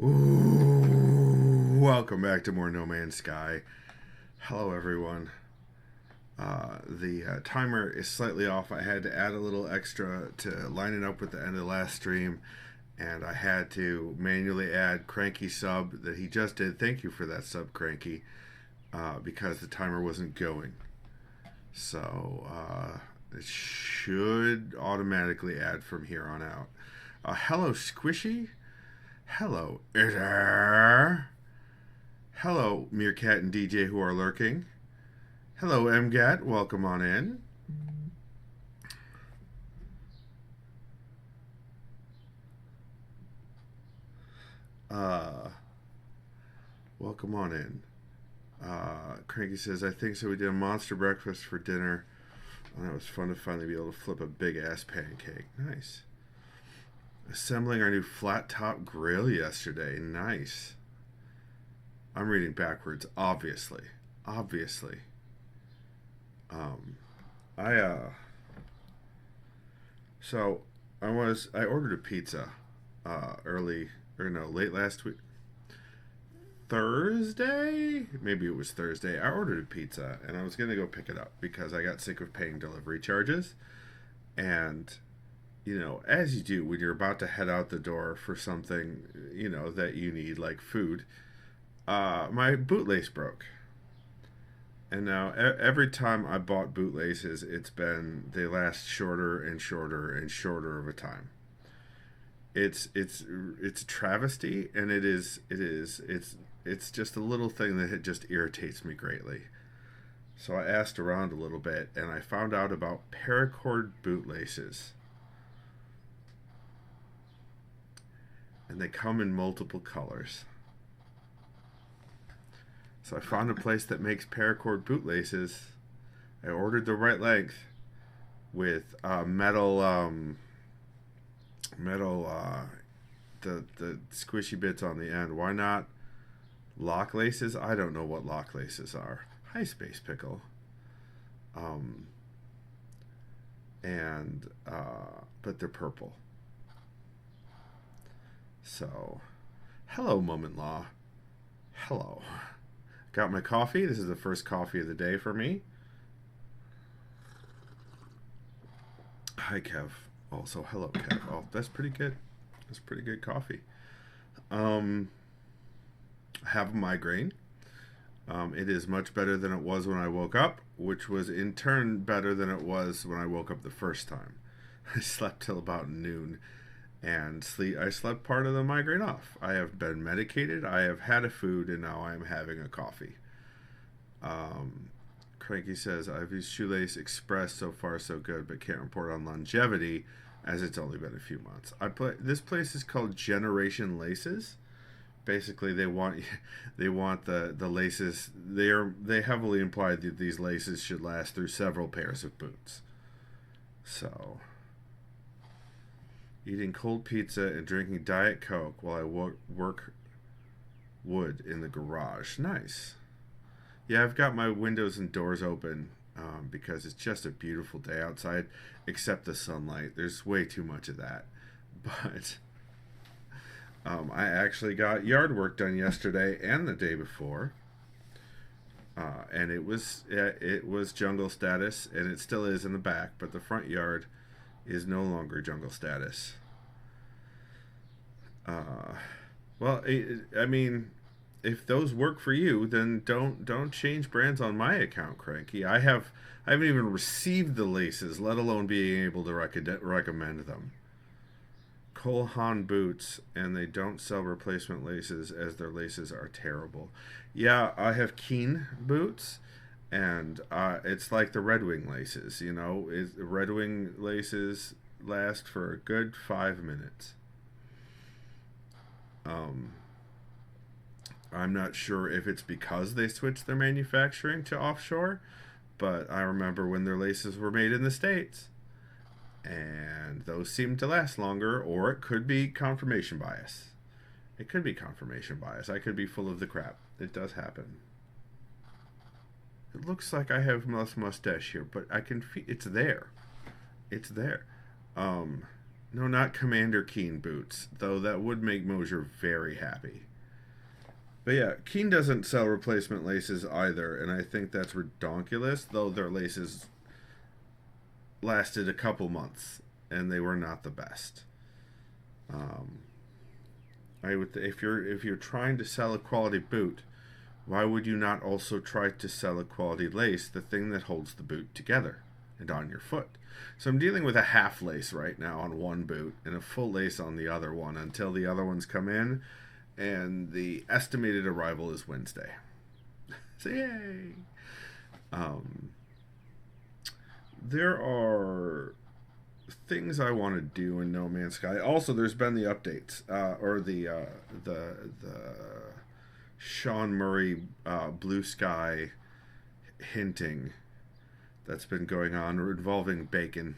Ooh, welcome back to more No Man's Sky. Hello, everyone. The timer is slightly off. I had to add a little extra to line it up with the end of the last stream, and I had to manually add Cranky sub that he just did. Thank you for that sub, Cranky, because the timer wasn't going. So it should automatically add from here on out. Hello, Squishy. Hello, Itter. Hello, Meerkat and DJ who are lurking. Hello, MGAT. Welcome on in. Uh, welcome on in. Cranky says, I think so. We did a monster breakfast for dinner. And it was fun to finally be able to flip a big ass pancake. Nice. Assembling our new flat top grill yesterday. Nice. I'm reading backwards, obviously. Obviously. I so I ordered a pizza late last week. Thursday? Maybe it was Thursday. I ordered a pizza and I was going to go pick it up because I got sick of paying delivery charges. And as you do when you're about to head out the door for something, that you need, like food, my bootlace broke. And now every time I bought bootlaces, they last shorter and shorter and shorter of a time. It's a travesty, and it's just a little thing that just irritates me greatly. So I asked around a little bit, and I found out about paracord bootlaces. And they come in multiple colors. So I found a place that makes paracord bootlaces. I ordered the right length with metal, the squishy bits on the end. Why not lock laces? I don't know what lock laces are. Hi, Space Pickle. But they're purple. So, hello, Moment Law. Hello. Got my coffee. This is the first coffee of the day for me. Hi, Kev. Also, hello, Kev. Oh, that's pretty good. That's pretty good coffee. I have a migraine. It is much better than it was when I woke up, which was in turn better than it was when I woke up the first time. I slept till about noon, and I slept part of the migraine off. I have been medicated, I have had a food, and now I am having a coffee. Cranky says, I've used Shoelace Express, so far so good, but can't report on longevity as it's only been a few months. This place is called Generation Laces. Basically, they want the laces. They heavily imply that these laces should last through several pairs of boots. So, eating cold pizza and drinking Diet Coke while I work wood in the garage. Nice. Yeah, I've got my windows and doors open because it's just a beautiful day outside, except the sunlight. There's way too much of that. But I actually got yard work done yesterday and the day before, and it was jungle status, and it still is in the back, but the front yard is no longer jungle status. Well, I mean, if those work for you, then don't change brands on my account, Cranky. I haven't even received the laces, let alone being able to recommend them. Cole Haan boots, and they don't sell replacement laces as their laces are terrible. Yeah, I have Keen boots, and it's like the Red Wing laces. Red Wing laces last for a good 5 minutes. I'm not sure if it's because they switched their manufacturing to offshore, but I remember when their laces were made in the States, and those seem to last longer, or it could be confirmation bias. It could be confirmation bias. I could be full of the crap. It does happen. It looks like I have less mustache here, but I can feel it's there. It's there. No, not Commander Keen boots, though that would make Mosier very happy. But yeah, Keen doesn't sell replacement laces either, and I think that's redonkulous, though their laces lasted a couple months, and they were not the best. Um, I would if you're trying to sell a quality boot, why would you not also try to sell a quality lace, the thing that holds the boot together and on your foot? So I'm dealing with a half lace right now on one boot and a full lace on the other one until the other ones come in, and the estimated arrival is Wednesday. So yay! Um, there are things I want to do in No Man's Sky. Also, there's been the updates, or the Sean Murray Blue Sky hinting that's been going on involving bacon.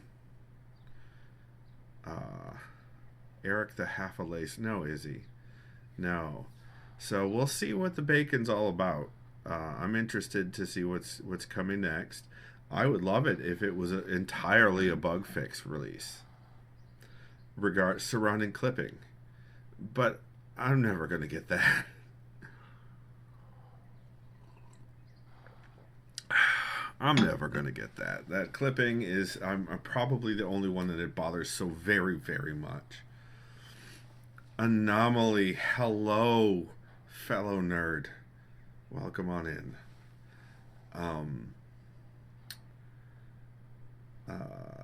Eric the Half a Lace. No, is he? No. So we'll see what the bacon's all about. I'm interested to see what's coming next. I would love it if it was entirely a bug fix release surrounding clipping. But I'm never going to get that. I'm never going to get that. That clipping is, I'm probably the only one that it bothers so very, very much. Anomaly, hello, fellow nerd. Welcome on in.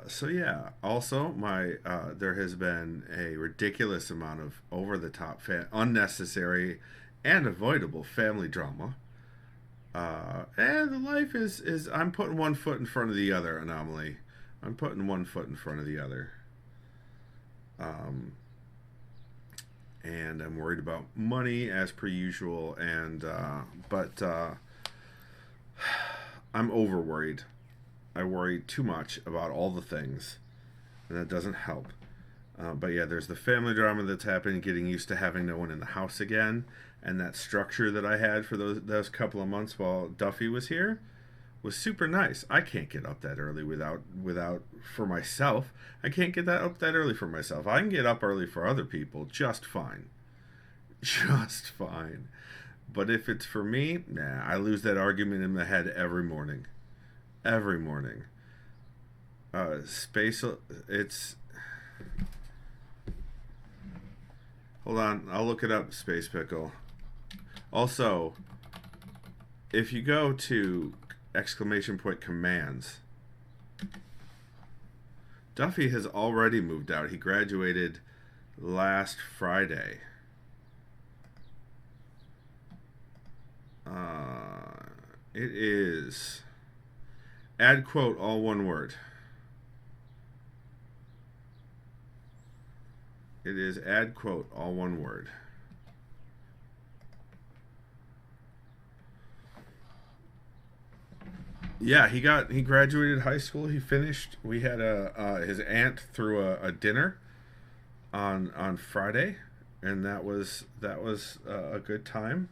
So yeah, also my there has been a ridiculous amount of over-the-top, unnecessary, and avoidable family drama. And the life is I'm putting one foot in front of the other. Anomaly, I'm putting one foot in front of the other. And I'm worried about money as per usual, and but I'm over worried. I worry too much about all the things, and that doesn't help. But yeah, there's the family drama that's happening, getting used to having no one in the house again, and that structure that I had for those couple of months while Duffy was here was super nice. I can't get up that early without for myself. I can't get that up that early for myself. I can get up early for other people just fine. Just fine. But if it's for me, nah, I lose that argument in my head every morning. Every morning. It's... Hold on, I'll look it up, Space Pickle. Also, if you go to !commands, Duffy has already moved out. He graduated last Friday. It is add quote, all one word. It is add quote, all one word. Yeah, he graduated high school. He finished. We had his aunt threw a dinner on Friday, and that was a good time.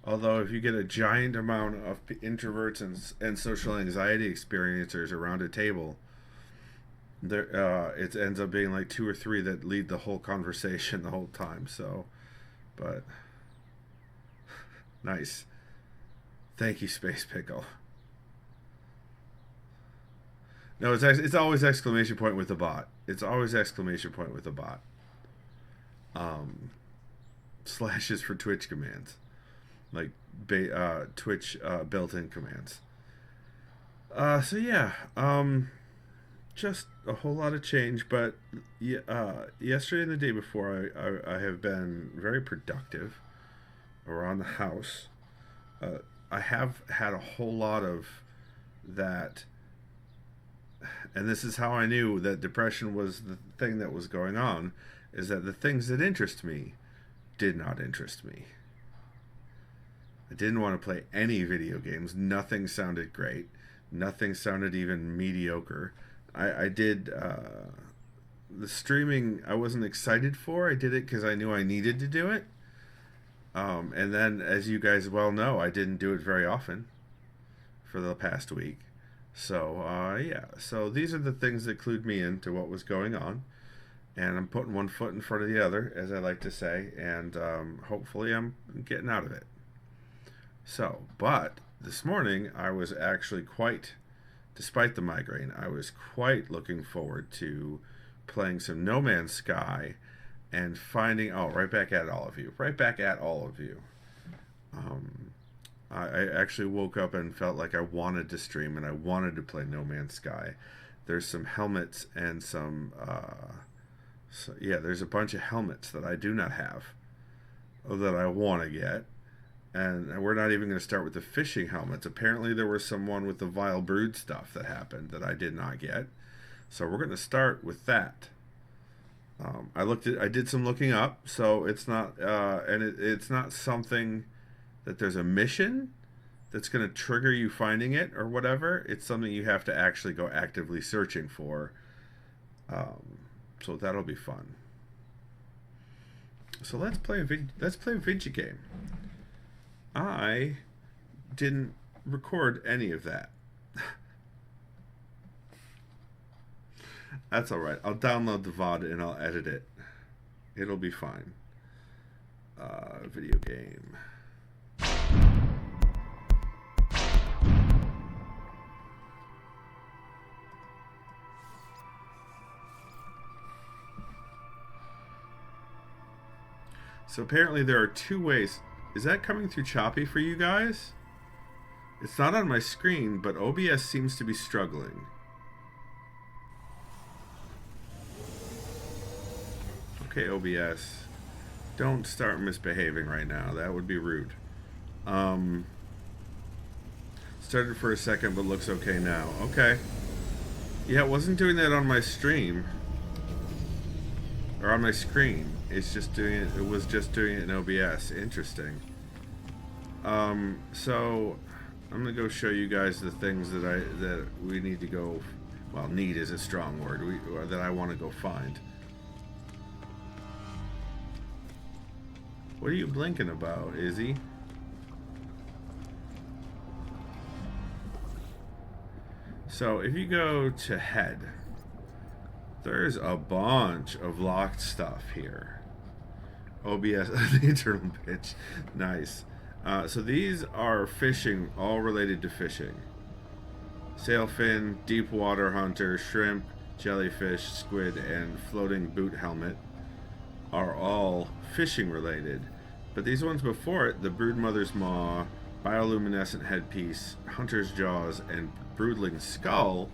Although if you get a giant amount of introverts and social anxiety experiencers around a table, there it ends up being like 2 or 3 that lead the whole conversation the whole time. So, but nice. Thank you, Space Pickle. No, it's always exclamation point with the bot. It's always exclamation point with the bot. Slashes for Twitch commands, like Twitch built-in commands. So yeah, just a whole lot of change. But yesterday and the day before, I have been very productive around the house. I have had a whole lot of that. And this is how I knew that depression was the thing that was going on, is that the things that interest me did not interest me. I didn't want to play any video games. Nothing sounded great. Nothing sounded even mediocre. I did the streaming I wasn't excited for. I did it because I knew I needed to do it. And then, as you guys well know, I didn't do it very often for the past week. So, yeah. So these are the things that clued me into what was going on. And I'm putting one foot in front of the other, as I like to say, and hopefully I'm getting out of it. So, but this morning I was actually quite, despite the migraine, I was quite looking forward to playing some No Man's Sky and finding, oh, right back at all of you. Right back at all of you. Um, I actually woke up and felt like I wanted to stream and I wanted to play No Man's Sky. There's some helmets and some, yeah, there's a bunch of helmets that I do not have that I want to get. And we're not even going to start with the fishing helmets. Apparently, there was someone with the Vile Brood stuff that happened that I did not get. So we're going to start with that. I did some looking up, so it's not, it's not something that there's a mission that's going to trigger you finding it or whatever. It's something you have to actually go actively searching for. So that'll be fun. So let's play a video game. I didn't record any of that. That's alright. I'll download the VOD and I'll edit it. It'll be fine. Video game. So apparently there are two ways. Is that coming through choppy for you guys? It's not on my screen, but OBS seems to be struggling. Okay, OBS. Don't start misbehaving right now. That would be rude. Started for a second, but looks okay now. Okay. Yeah, it wasn't doing that on my stream. Or on my screen. It's just doing it. It was just doing it in OBS. Interesting. So I'm gonna go show you guys the things that we need to go. Well, need is a strong word. That I want to go find. What are you blinking about, Izzy? So if you go to head, there's a bunch of locked stuff here. OBS, the internal pitch. Nice. So these are fishing, all related to fishing. Sailfin, deep water hunter, shrimp, jellyfish, squid, and floating boot helmet are all fishing related. But these ones before it, the broodmother's maw, bioluminescent headpiece, hunter's jaws, and broodling skull,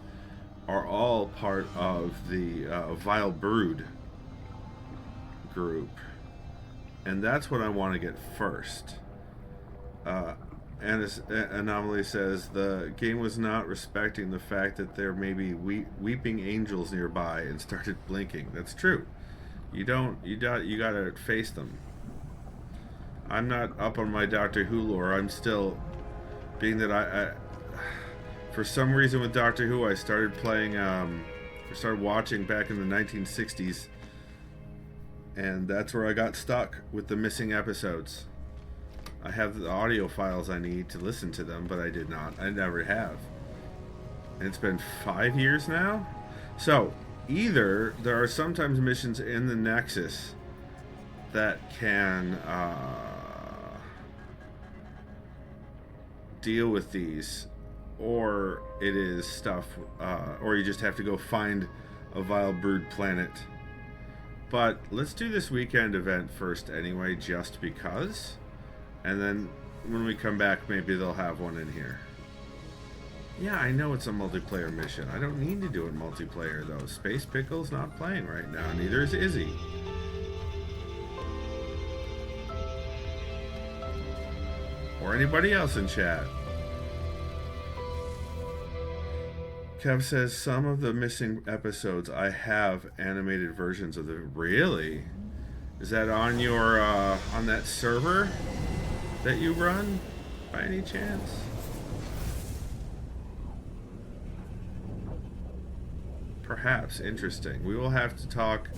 are all part of the Vile Brood group. And that's what I want to get first. Anomaly says the game was not respecting the fact that there may be weeping angels nearby and started blinking. That's true. You gotta face them. I'm not up on my Doctor Who lore. I'm still, being that I for some reason with Doctor Who, I started watching back in the 1960s, and that's where I got stuck with the missing episodes. I have the audio files I need to listen to them, but I did not. I never have. And it's been 5 years now? So, either there are sometimes missions in the Nexus that can deal with these, or it is stuff, or you just have to go find a Vile Brood planet. But let's do this weekend event first anyway, just because. And then when we come back, maybe they'll have one in here. Yeah, I know it's a multiplayer mission. I don't need to do it multiplayer, though. Space Pickle's not playing right now. Neither is Izzy. Or anybody else in chat. Kev says some of the missing episodes I have animated versions of them. Really? Is that on your on that server that you run by any chance? Perhaps. Interesting. We will have to talk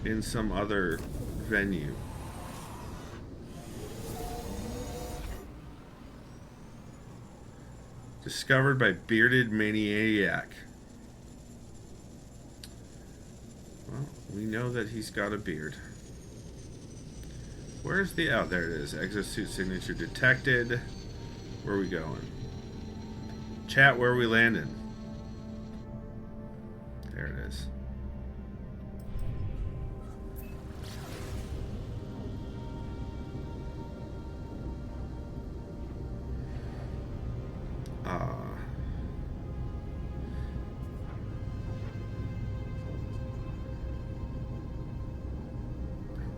in some other venue. Discovered by Bearded Maniac. Well, Well, we know that he's got a beard. Where's the... Oh, there it is. Exosuit signature detected. Where are we going? Chat, where are we landing? There it is.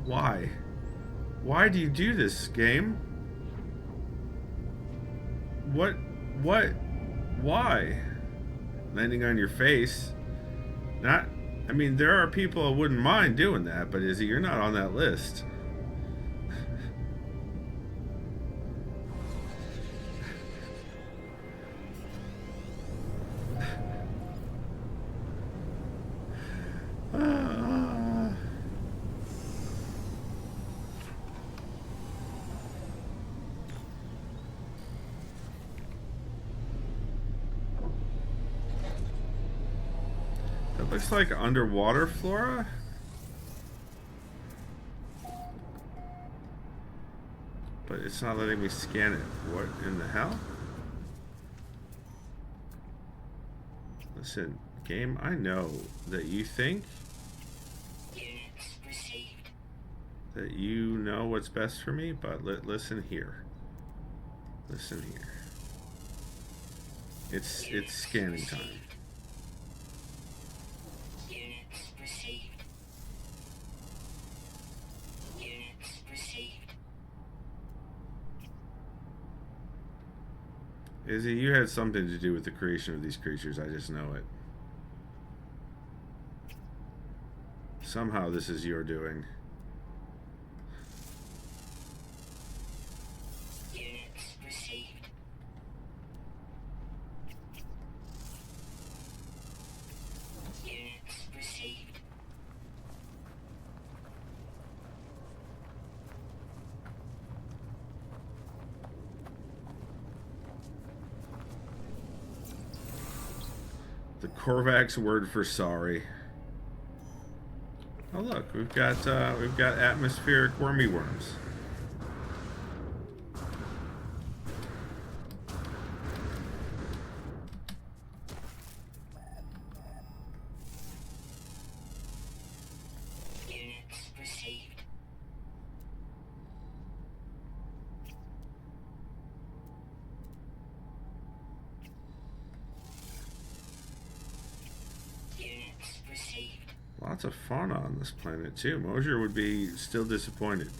Why? Why do you do this, game? What? Why? Landing on your face? Not... I mean, there are people who wouldn't mind doing that, but Izzy, you're not on that list. That looks like underwater flora. But it's not letting me scan it. What in the hell? Listen, game, I know that you think that you know what's best for me, but listen here. Listen here. It's scanning time. Izzy, you had something to do with the creation of these creatures. I just know it. Somehow this is your doing. The Korvac's word for sorry. Oh look, we've got atmospheric wormy worms. Lots of fauna on this planet too. Mosier would be still disappointed.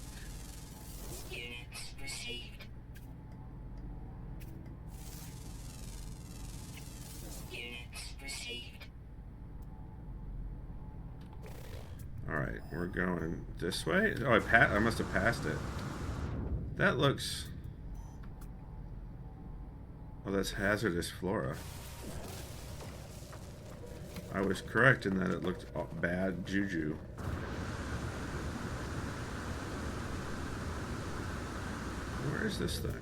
Alright, we're going this way. Oh, I must have passed it. That looks... Oh, that's hazardous flora. I was correct in that it looked bad juju. Where is this thing?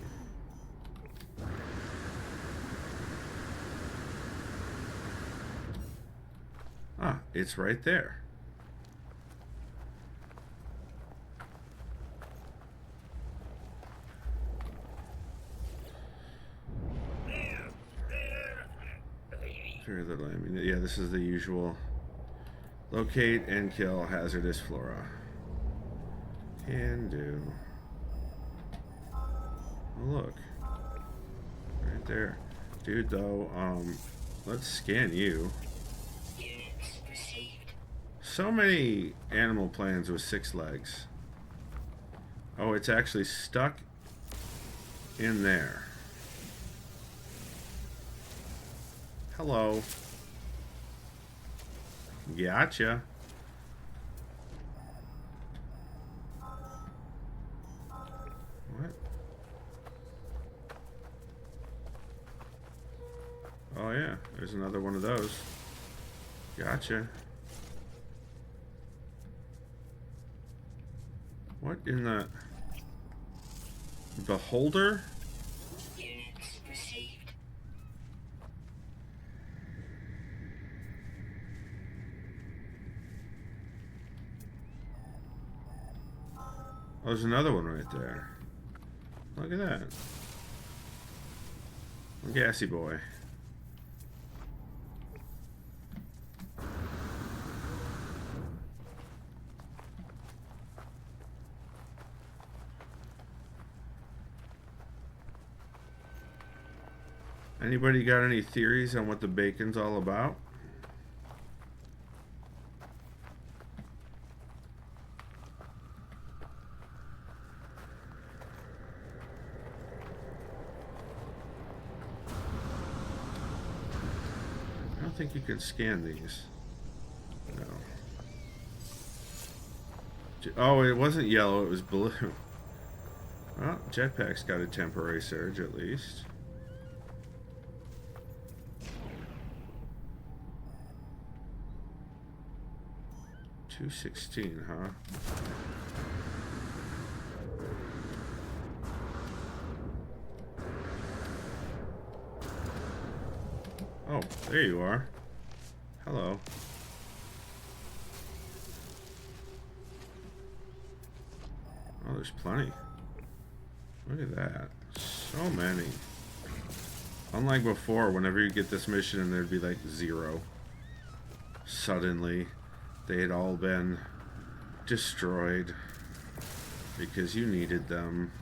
Ah, it's right there. Very little ammunition. Yeah, this is the usual. Locate and kill hazardous flora. Can do. Oh, look. Right there. Dude, though, let's scan you. So many animal plans with 6 legs. Oh, it's actually stuck in there. Hello. Gotcha. What? Oh yeah, there's another one of those. Gotcha. What in the... Beholder? Oh, there's another one right there. Look at that. A gassy boy. Anybody got any theories on what the bacon's all about? I don't think you can scan these. No. Oh, it wasn't yellow, it was blue. Well, jetpack's got a temporary surge at least. $216, huh? Oh, there you are. Hello. Oh, there's plenty. Look at that. So many. Unlike before, whenever you get this mission and there'd be like 0. Suddenly, they had all been destroyed because you needed them.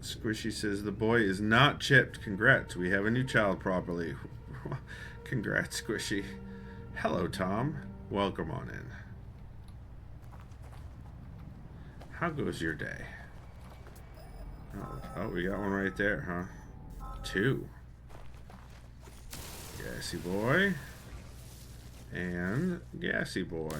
Squishy says, the boy is not chipped. Congrats, we have a new child properly. Congrats, Squishy. Hello, Tom. Welcome on in. How goes your day? Oh, we got one right there, huh? 2. Gassy boy. And gassy boy.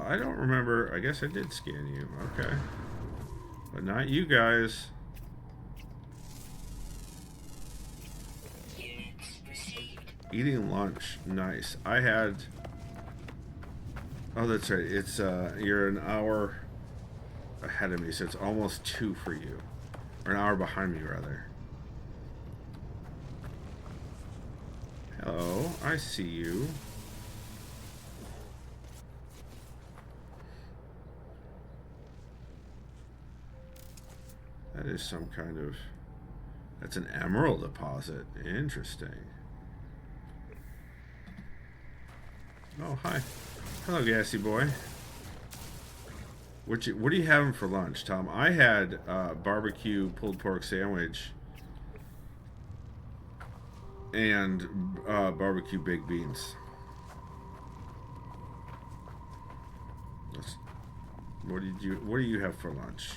I don't remember. I guess I did scan you. Okay. But not you guys. Eating lunch. Nice. I had... Oh, that's right. It's, you're an hour ahead of me, so it's almost 2 for you. Or an hour behind me, rather. Hello. I see you. That is some kind of... That's an emerald deposit. Interesting. Oh, hi. Hello, gassy boy. What are you having for lunch, Tom? I had barbecue pulled pork sandwich and barbecue baked beans. What do you have for lunch?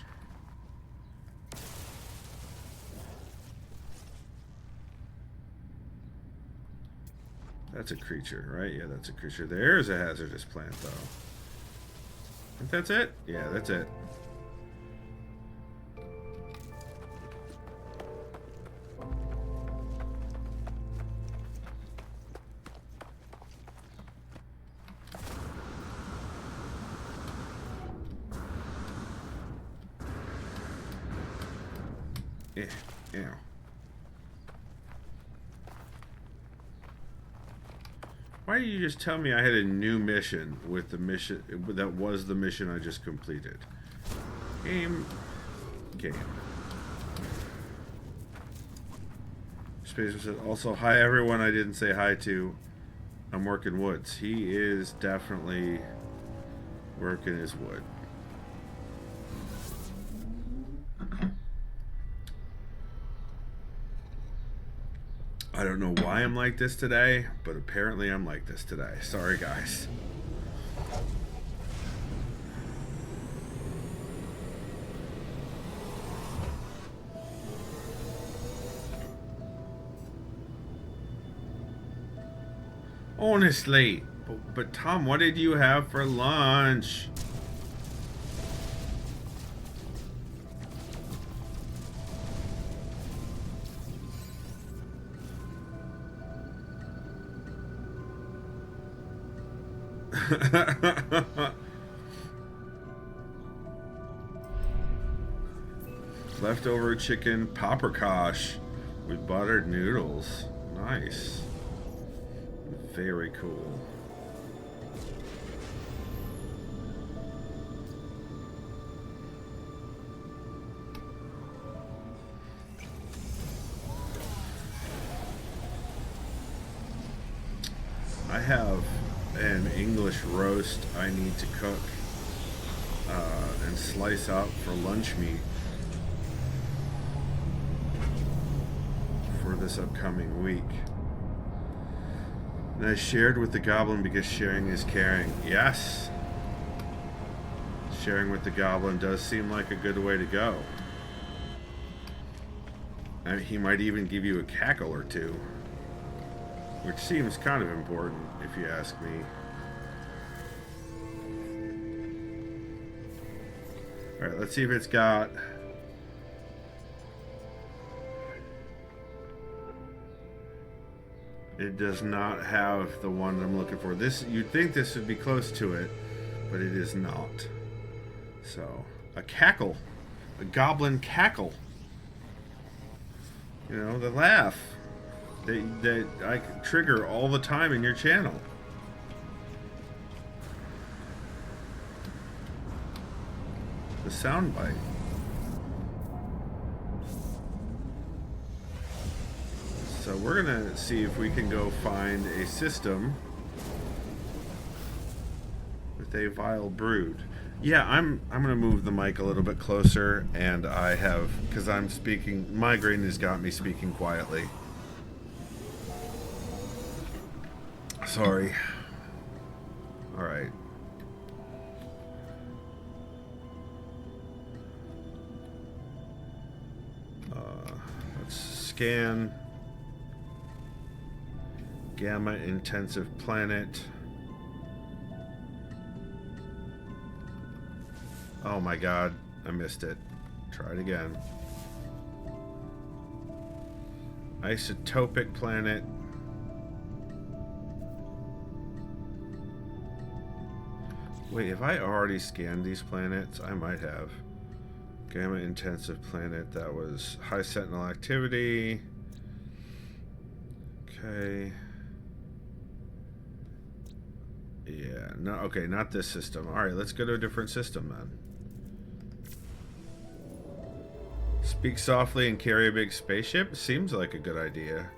That's a creature, right? Yeah, that's a creature. There's a hazardous plant, though. I think that's it? Yeah, that's it. Yeah, yeah. Why did you just tell me I had a new mission with the mission that was the mission I just completed? Game. Spacer said, also, hi everyone I didn't say hi to. I'm working woods. He is definitely working his wood. I don't know why I'm like this today, but apparently I'm like this today. Sorry, guys. Honestly, but Tom, what did you have for lunch? Leftover chicken paprikash with buttered noodles. Nice. Very cool. I have an English roast I need to cook and slice up for lunch meat for this upcoming week. And I shared with the goblin because sharing is caring. Yes! Sharing with the goblin does seem like a good way to go. And he might even give you a cackle or two, which seems kind of important, if you ask me. Alright, let's see if it's got... It does not have the one I'm looking for. This, you'd think this would be close to it, but it is not. So, a cackle. A goblin cackle. You know, the laugh that I trigger all the time in your channel. The soundbite. So we're gonna see if we can go find a system with a vile brood. Yeah, I'm gonna move the mic a little bit closer, and I have, because I'm speaking, migraine has got me speaking quietly. Sorry. Alright. Let's scan. Gamma intensive planet. Oh my god, I missed it. Try it again. Isotopic planet. Wait, have I already scanned these planets? I might have. Gamma intensive planet, that was high sentinel activity. Okay. Yeah, no, okay, not this system. Alright, let's go to a different system then. Speak softly and carry a big spaceship? Seems like a good idea.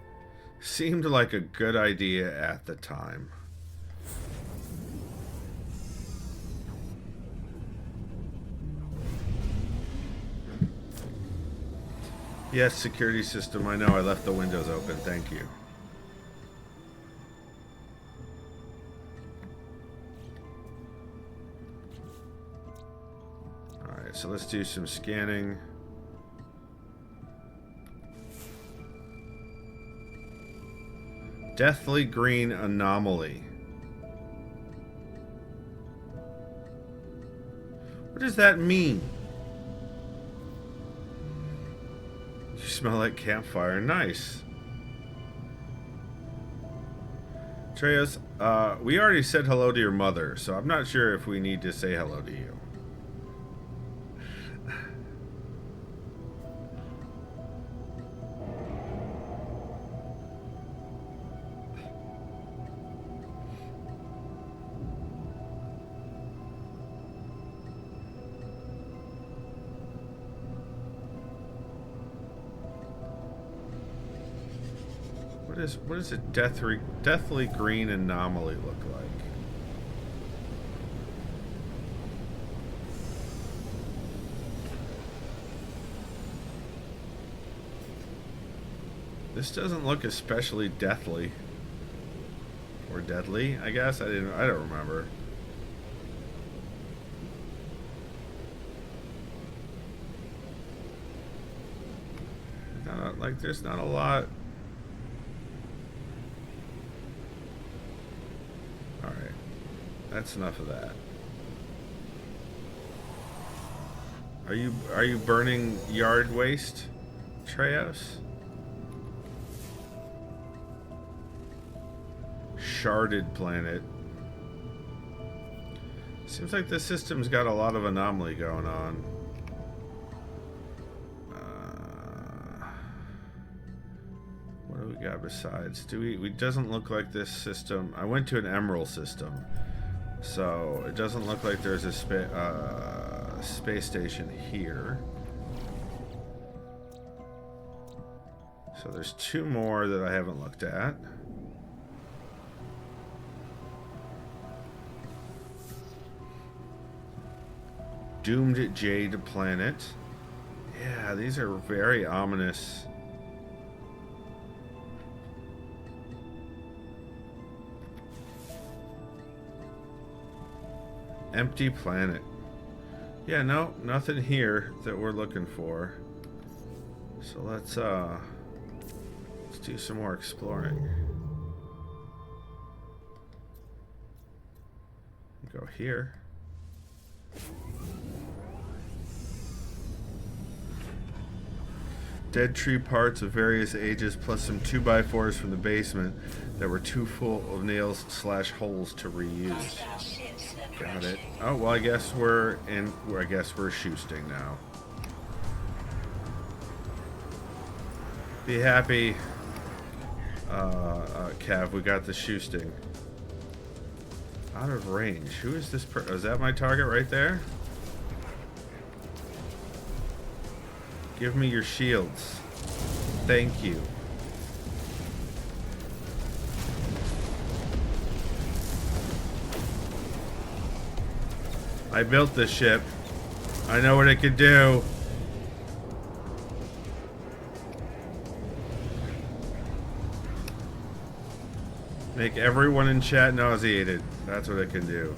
Seemed like a good idea at the time. Yes, security system. I know, I left the windows open. Thank you. Alright, so let's do some scanning. Deathly green anomaly. What does that mean? You smell like campfire. Nice. Treos, we already said hello to your mother, so I'm not sure if we need to say hello to you. What does a deathly green anomaly look like? This doesn't look especially deathly. Or deadly, I guess. I don't remember. Like there's not a lot. That's enough of that. Are you burning yard waste, Treos? Sharded planet. Seems like the system's got a lot of anomaly going on. we got besides? It doesn't look like this system. I went to an emerald system, so it doesn't look like there's a space station here. So there's 2 more that I haven't looked at. Doomed Jade Planet. Yeah, these are very ominous. Empty planet. Yeah, no, nothing here that we're looking for. So let's do some more exploring. Go here. Dead tree parts of various ages, plus some 2x4s from the basement that were too full of nails / holes to reuse. Got it. Oh well, I guess we're shoosting now. Be happy, Cav. We got the shoosting. Out of range. Who is this? Is that my target right there? Give me your shields. Thank you. I built this ship. I know what it could do. Make everyone in chat nauseated. That's what it can do.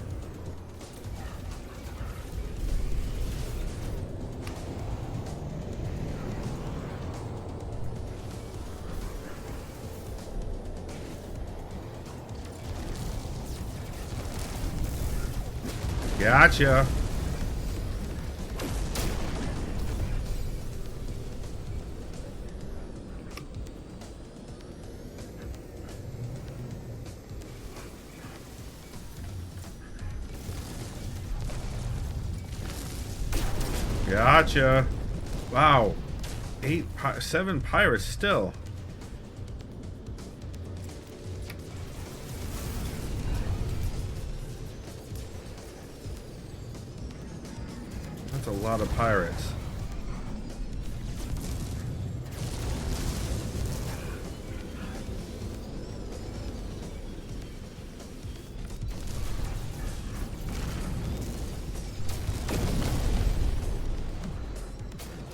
Gotcha. Gotcha. Wow. 7 pirates still. That's a lot of pirates.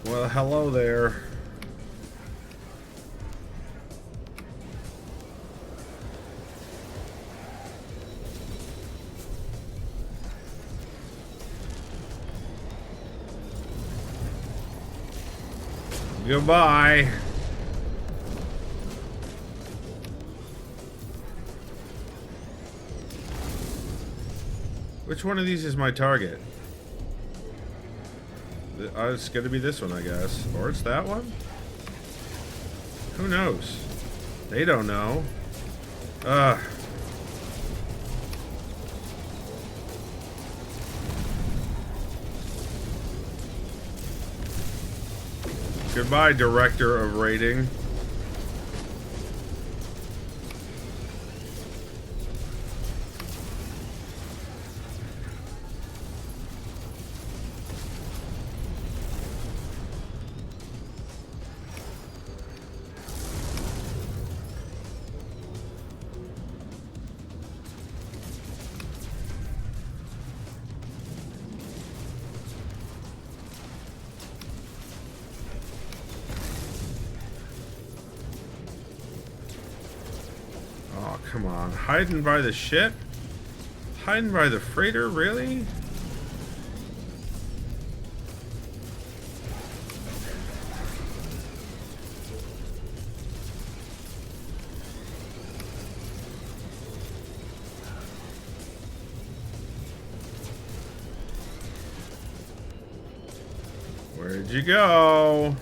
Well, hello there. Goodbye. Which one of these is my target? It's gonna be this one, I guess. Or it's that one? Who knows? They don't know. Ugh. Goodbye, Director of Rating. Come on, hiding by the ship? Hiding by the freighter, really? Where'd you go?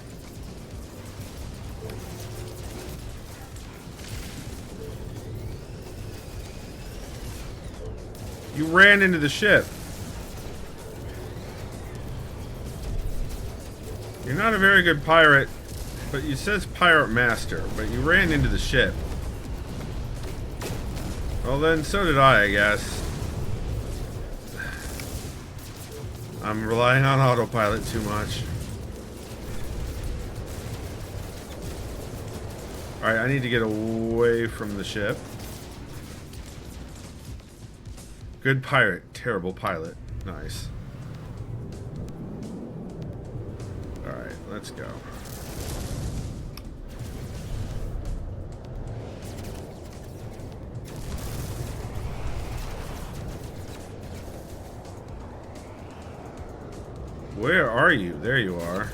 You ran into the ship. You're not a very good pirate, But it says Pirate Master, but you ran into the ship. Well then, so did I guess. I'm relying on autopilot too much. Alright, I need to get away from the ship. Good pirate, terrible pilot. Nice. Alright, let's go. Where are you? There you are.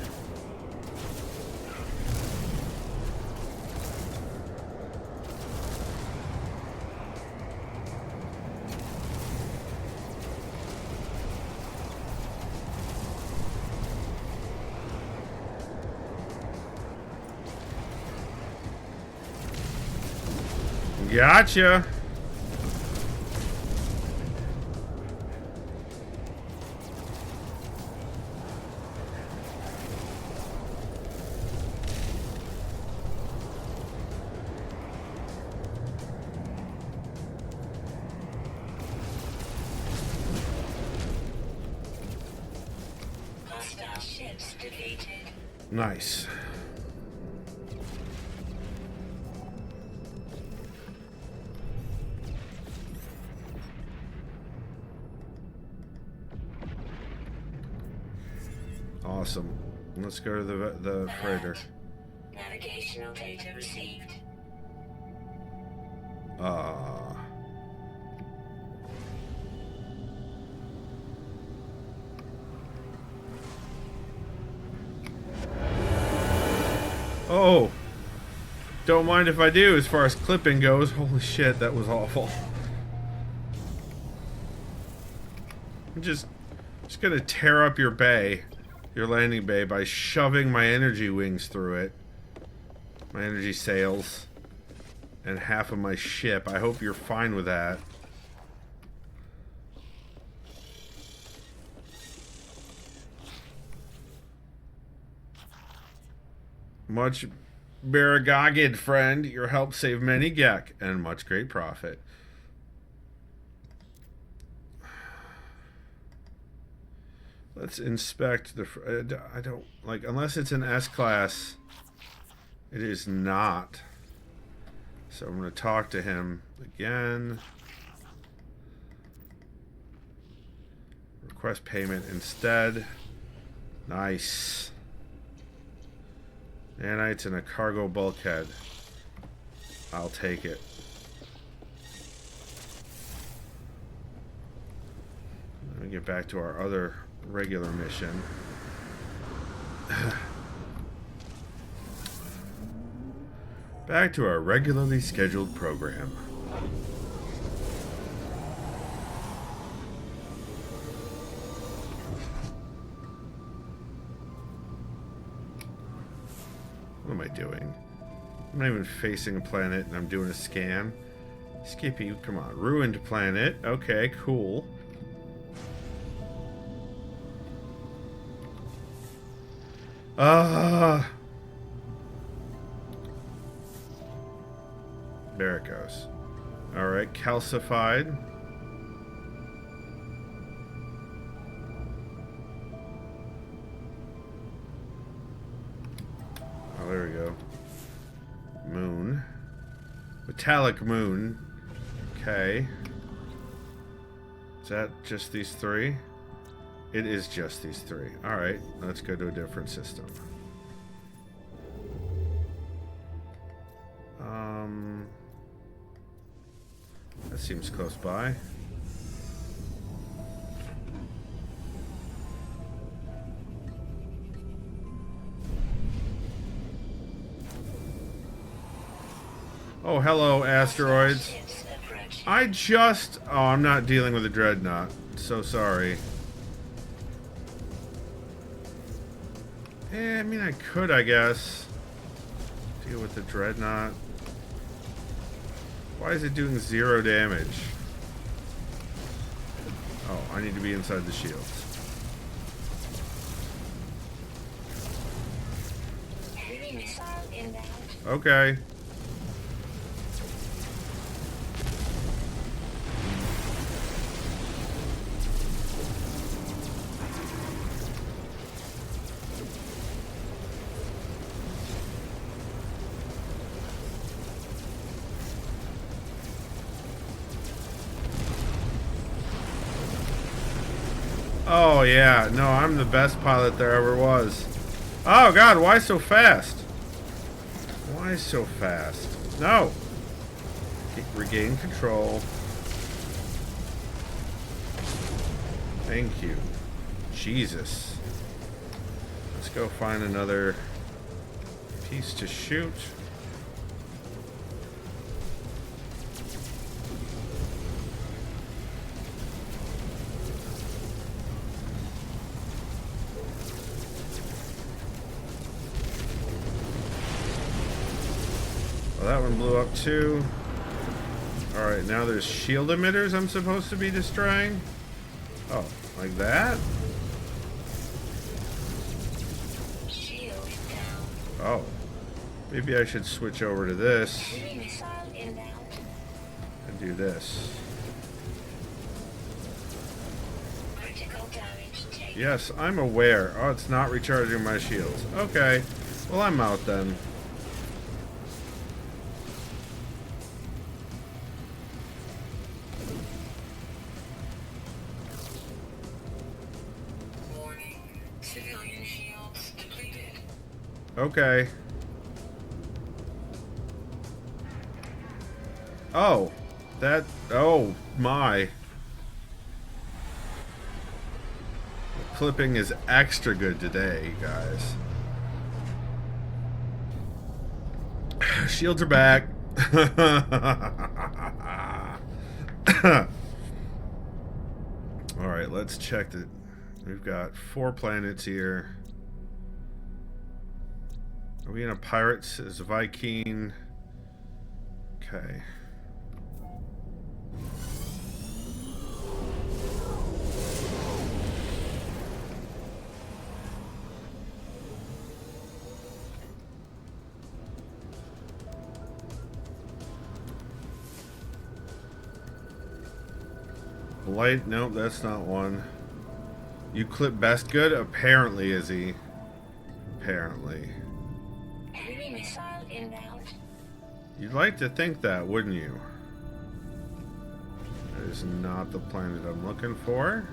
Gotcha. Hostile ships defeated. Nice. Awesome. Let's go to the freighter. Navigational data received. Oh. Don't mind if I do as far as clipping goes. Holy shit, that was awful. I'm just gonna tear up your bay. Your landing bay by shoving my energy wings through it. My energy sails. And half of my ship. I hope you're fine with that. Much Baragagid, friend. Your help saved many Gek and much great profit. Let's inspect the... I don't... Like, unless it's an S-class, it is not. So I'm going to talk to him again. Request payment instead. Nice. Nanites and a cargo bulkhead. I'll take it. Let me get back to our other regular mission. Back to our regularly scheduled program. What am I doing? I'm not even facing a planet and I'm doing a scan. Skippy, come on. Ruined planet. Okay, cool. There it goes. Alright, calcified. Oh, there we go. Moon. Metallic moon. Okay. Is that just these three? It is just these three. Alright, let's go to a different system. That seems close by. Oh, hello, asteroids. I just... Oh, I'm not dealing with a dreadnought. So sorry. I mean, I could, I guess. Deal with the dreadnought. Why is it doing 0 damage? Oh, I need to be inside the shields. Enemy missile inbound. Okay. Oh, yeah. No, I'm the best pilot there ever was. Oh, God, why so fast? Why so fast? No! Regain control. Thank you. Jesus. Let's go find another piece to shoot. Well, that one blew up too. Alright, now there's shield emitters I'm supposed to be destroying. Oh, like that? Shield down. Oh. Maybe I should switch over to this Enemy missile inbound. and do this. Critical damage taken. Yes, I'm aware. Oh, it's not recharging my shields. Okay. Well, I'm out then. Warning. Civilian shields depleted. Okay. Oh. That... Oh, my. The clipping is extra good today, guys. Shields are back. Alright, let's check the... We've got 4 planets here. Are we in a pirates? Is Viking? Okay. Light? Nope, that's not one. You clip best good? Apparently, Izzy. Apparently. Enemy missile inbound. You'd like to think that, wouldn't you? That is not the planet I'm looking for.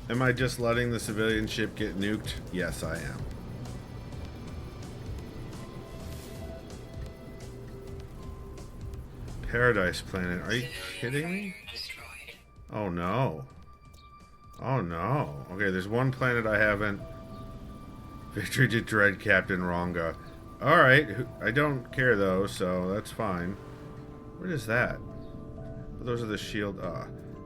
Am I just letting the civilian ship get nuked? Yes, I am. Paradise planet. Are you kidding me? Destroyed. Oh no. Oh no. Okay, there's one planet I haven't. Victory to Dread Captain Ronga. Alright, I don't care though, so that's fine. What is that? Oh, those are the shield.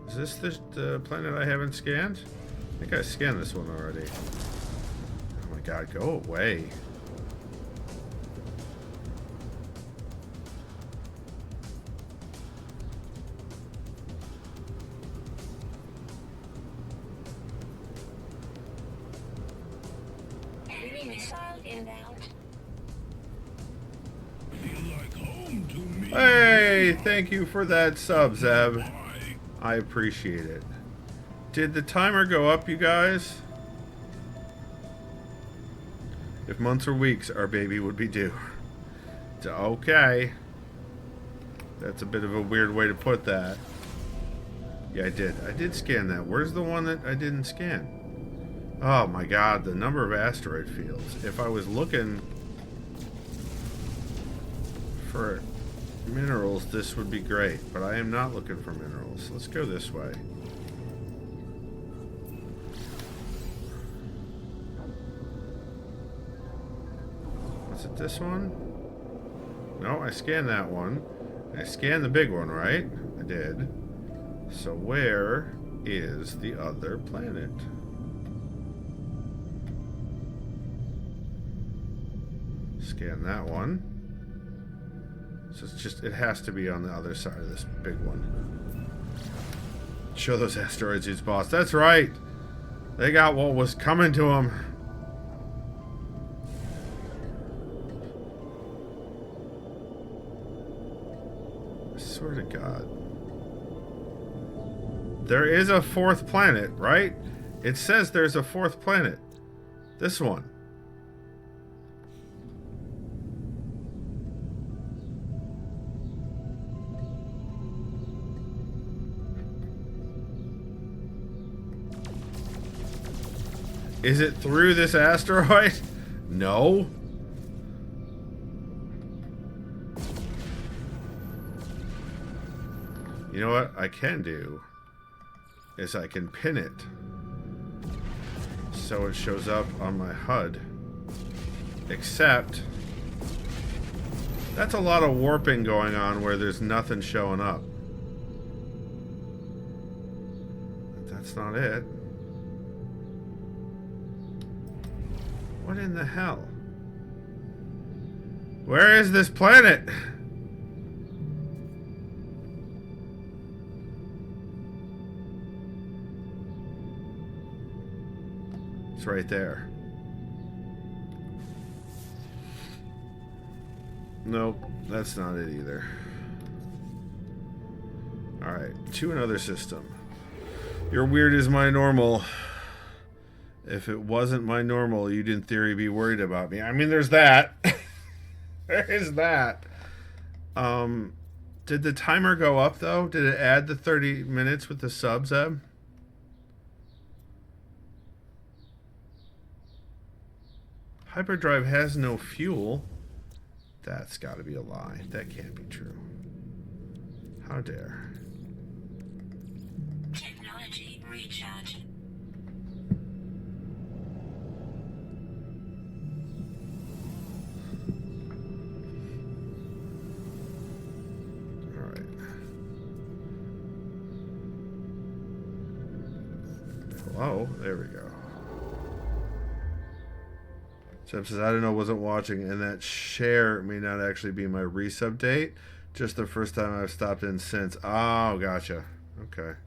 Is this the planet I haven't scanned? I think I scanned this one already. Oh my god, go away. Enemy missile inbound. Feel like home to me. Hey, thank you for that sub, Zeb. I appreciate it. Did the timer go up, you guys? If months or weeks, our baby would be due. Okay. That's a bit of a weird way to put that. Yeah, I did. I did scan that. Where's the one that I didn't scan? Oh my god, the number of asteroid fields. If I was looking for minerals, this would be great. But I am not looking for minerals. Let's go this way. Is it this one? No, I scanned that one. I scanned the big one, right? I did. So where is the other planet? Scan that one. So it's just, it has to be on the other side of this big one. Show those asteroids its boss. That's right! They got what was coming to them. I swear to God. There is a fourth planet, right? It says there's a fourth planet. This one. Is it through this asteroid? No. You know what I can do is I can pin it so it shows up on my HUD. Except that's a lot of warping going on where there's nothing showing up. But that's not it. What in the hell? Where is this planet? It's right there. Nope, that's not it either. Alright, to another system. Your weird is my normal. If it wasn't my normal, you'd in theory be worried about me. I mean, there's that. There is that. Did the timer go up, though? Did it add the 30 minutes with the subs, Eb? Hyperdrive has no fuel. That's got to be a lie. That can't be true. How dare. Technology recharge. Hello? There we go. Seb says, I don't know, wasn't watching, and that share may not actually be my resub date. Just the first time I've stopped in since. Oh, gotcha. Okay.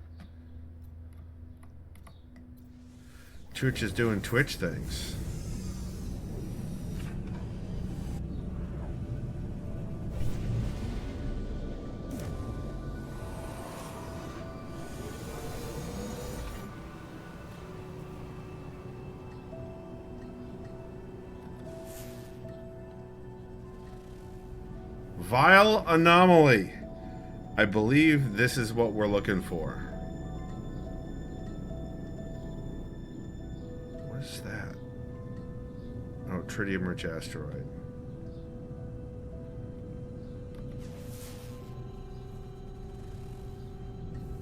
Twitch is doing Twitch things. Vile anomaly. I believe this is what we're looking for. What is that? Oh, tritium-rich asteroid.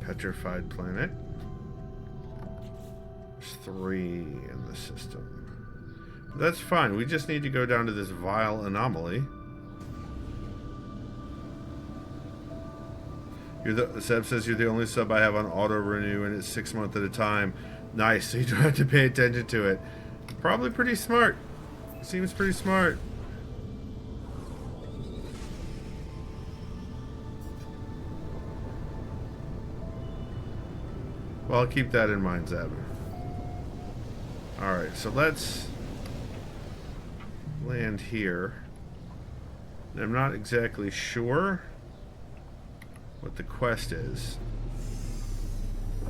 Petrified planet. There's 3 in the system. That's fine. We just need to go down to this vile anomaly. Seb says you're the only sub I have on auto renew, and it's 6 months at a time. Nice, so you don't have to pay attention to it. Probably pretty smart. Seems pretty smart. Well, I'll keep that in mind, Zeb. Alright, so let's land here. I'm not exactly sure what the quest is.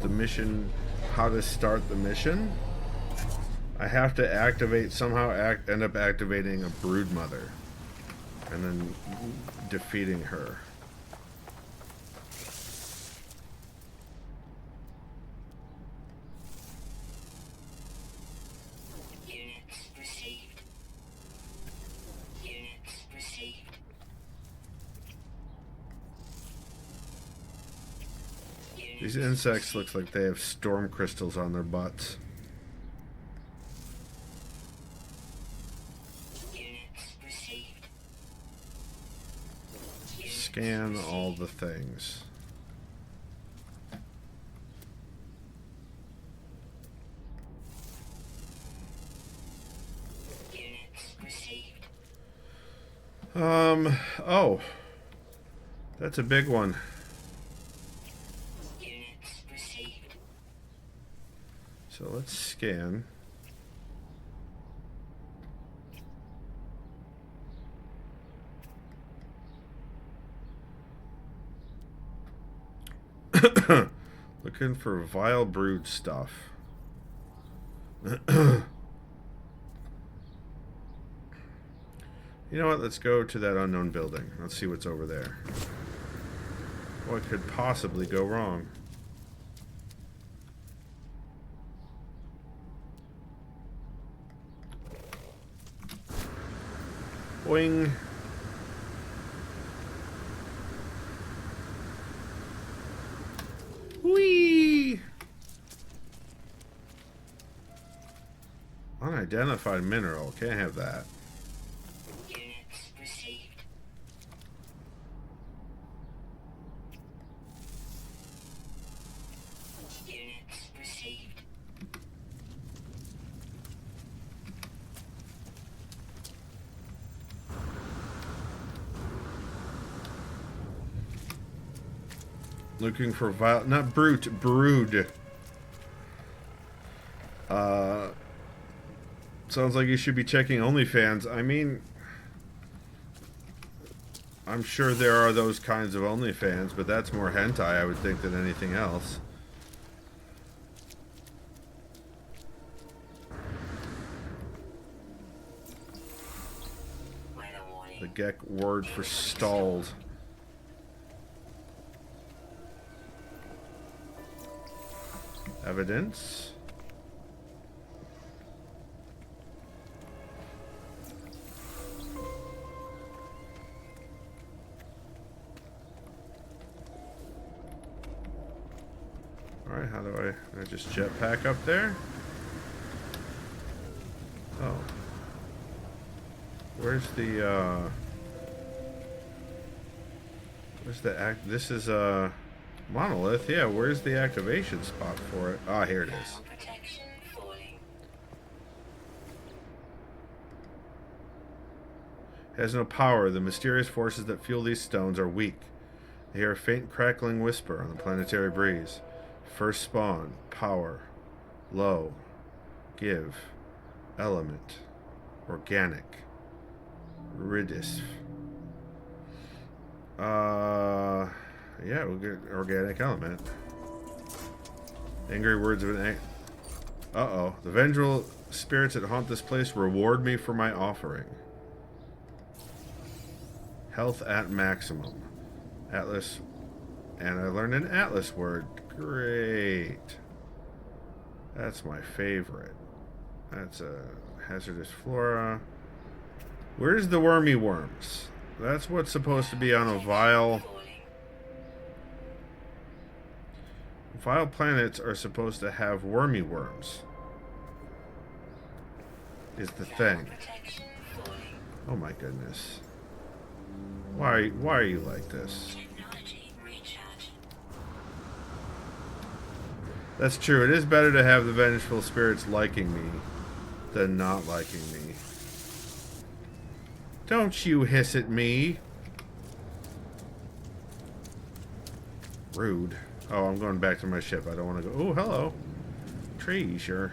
The mission, how to start the mission. I have to activate, somehow end up activating a brood mother and then defeating her. Units received. Units received. These insects look like they have storm crystals on their butts. Units received. Scan all the things. Oh, that's a big one. Units received. So let's scan. Looking for vile brood stuff. You know what? Let's go to that unknown building. Let's see what's over there. What could possibly go wrong? Boing. Whee! Unidentified mineral. Can't have that. Units received. Units received. Looking for vile... Not brute. Brood. Sounds like you should be checking OnlyFans. I mean... I'm sure there are those kinds of OnlyFans, but that's more hentai, I would think, than anything else. Weather warning. The Gek word for stalled. Evidence. Alright, how do I just jetpack up there? Oh. Where's the this is monolith, yeah, where's the activation spot for it? Ah, here it is. Thermal protection falling. It has no power. The mysterious forces that fuel these stones are weak. They hear a faint crackling whisper on the planetary breeze. First spawn, power, low, give, element, organic, ridisf. Yeah, we'll get organic element. Angry words of an uh-oh. The vengeful spirits that haunt this place reward me for my offering. Health at maximum. Atlas. And I learned an Atlas word. Great. That's my favorite. That's a hazardous flora. Where's the wormy worms? That's what's supposed to be on a vile... Vile planets are supposed to have wormy worms. Is the thing. Protection falling. Oh my goodness. Why are you like this? Technology recharge. That's true. It is better to have the vengeful spirits liking me than not liking me. Don't you hiss at me. Rude. Oh, I'm going back to my ship. I don't want to go. Oh, hello. Tree, sure.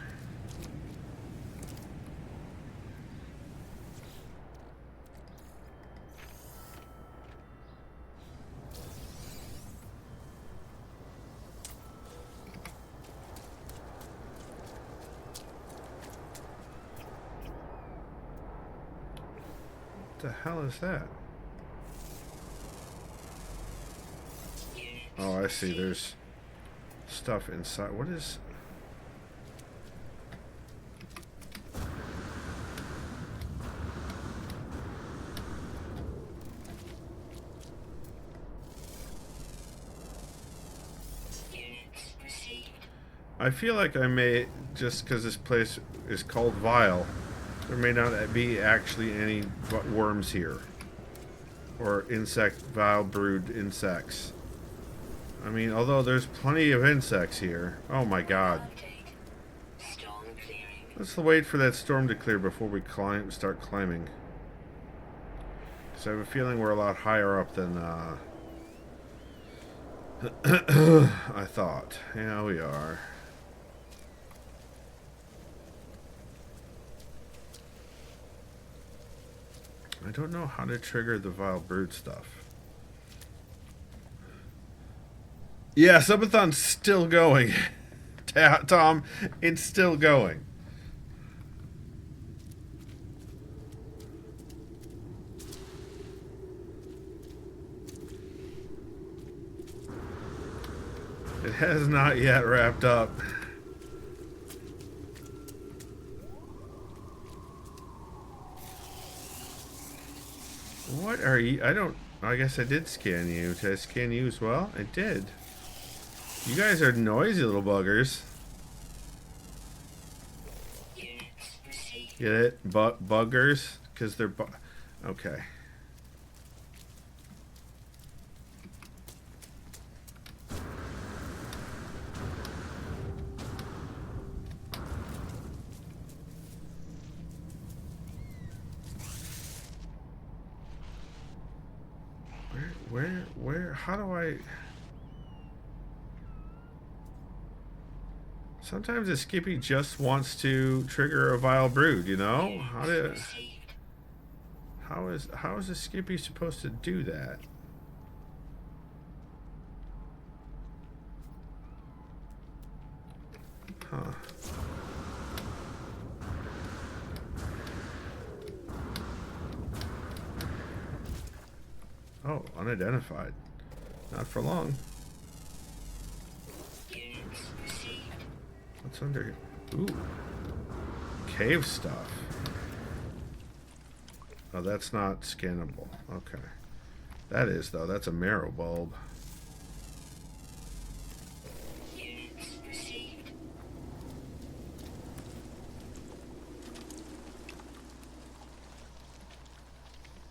What the hell is that? Oh, I see. There's stuff inside. What is... Units received. I feel like I may, just because this place is called Vile, there may not be actually any worms here. Or vile brood insects. I mean, although there's plenty of insects here. Oh my god. Update. Storm clearing. Let's wait for that storm to clear before we start climbing. So I have a feeling we're a lot higher up than I thought. Yeah, we are. I don't know how to trigger the vile brood stuff. Yeah, subathon's still going. Tom, it's still going. It has not yet wrapped up. What are you? I guess I did scan you. Did I scan you as well? I did. You guys are noisy little buggers. Units received. Get it? Buggers? Because they're okay. Where, how do I... Sometimes a Skippy just wants to trigger a vile brood, you know? How is a Skippy supposed to do that? Huh. Oh, unidentified. Not for long. Units received. What's under here? Ooh. Cave stuff. Oh, that's not scannable. Okay. That is, though. That's a marrow bulb. Units received.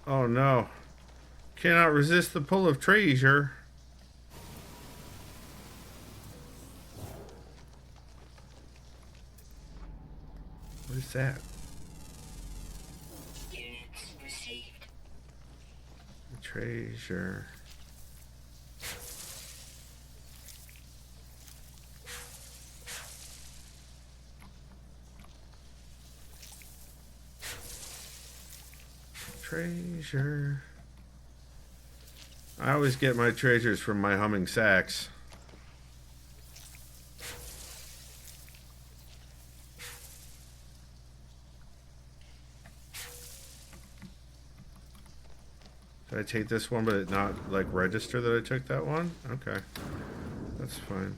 Oh, no. Cannot resist the pull of treasure. What is that? Units received. Treasure. Treasure. I always get my treasures from my humming sax. Did I take this one but it not like register that I took that one? Okay. That's fine.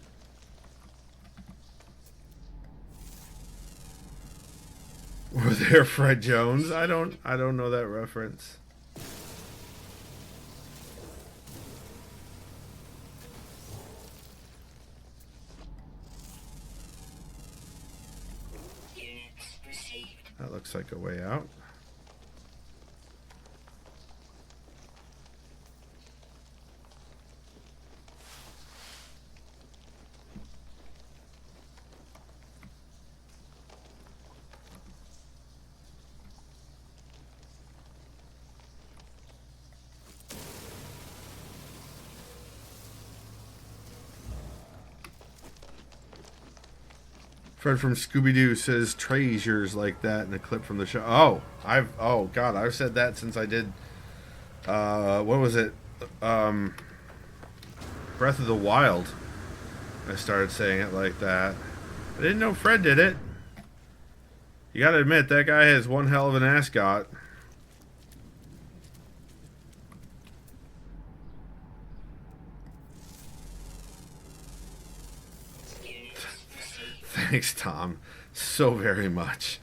Were there Fred Jones? I don't know that reference. Units received. That looks like a way out. Fred from Scooby-Doo says treasures like that in a clip from the show. Oh god, I've said that since I did what was it? Breath of the Wild. I started saying it like that. I didn't know Fred did it. You gotta admit, that guy has one hell of an ascot. Thanks, Tom. So very much.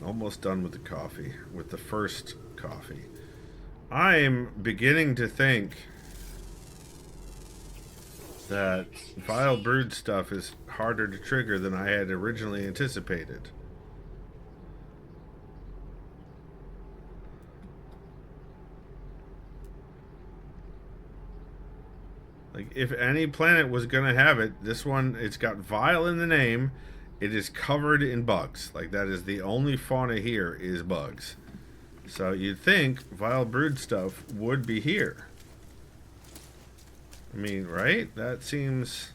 Almost done with the coffee. With the first coffee. I'm beginning to think that vile brood stuff is harder to trigger than I had originally anticipated. Like, if any planet was going to have it, this one, it's got vile in the name, it is covered in bugs. Like, that is the only fauna here is bugs. So you'd think vile brood stuff would be here. I mean, right? That seems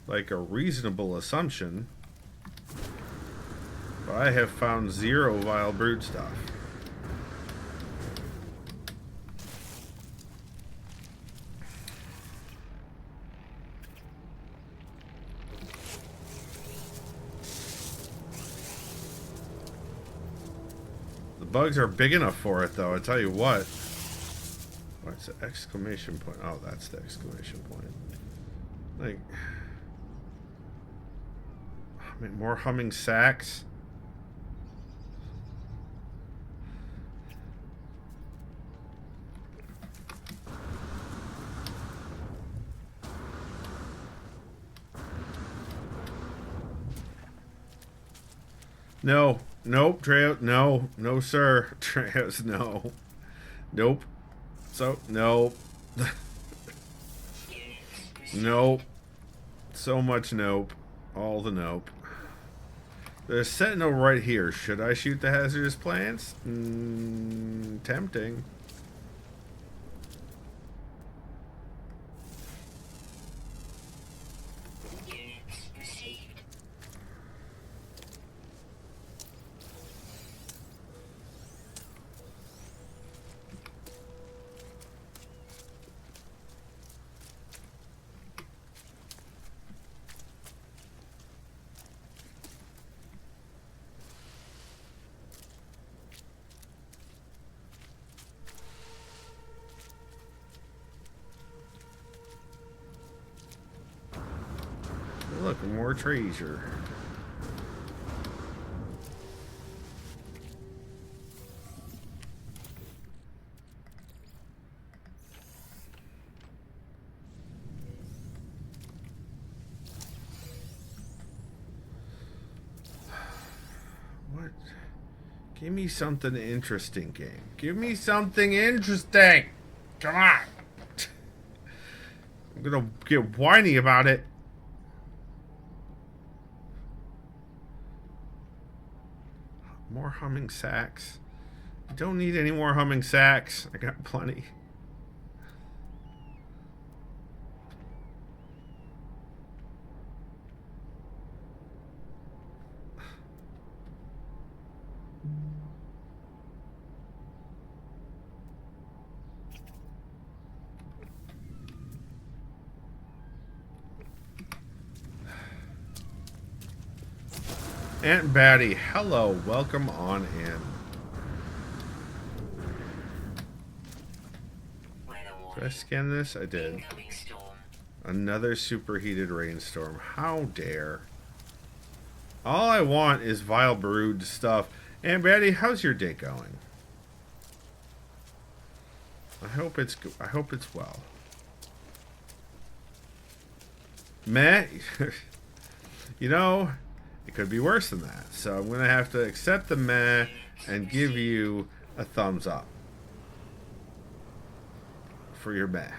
like a reasonable assumption. But I have found 0 vile brood stuff. The bugs are big enough for it, though. I tell you what. What's the exclamation point? Oh, that's the exclamation point. Like, I mean, more humming sacks. No. Nope, Treos. No. No, sir. Treos, no. Nope. So, no. Nope. So much nope. All the nope. There's sentinel right here. Should I shoot the hazardous plants? Tempting. Units received. Look, more treasure. What? Give me something interesting, game. Give me something interesting. Come on. I'm gonna get whiny about it. More humming sacks. I don't need any more humming sacks. I got plenty. Aunt Batty, hello, welcome on in. Did I scan this? I did. Incoming storm. Another superheated rainstorm. How dare. All I want is vile brood stuff. Aunt Batty, how's your day going? I hope it's well. Meh. You know, it could be worse than that. So I'm going to have to accept the meh and give you a thumbs up for your meh.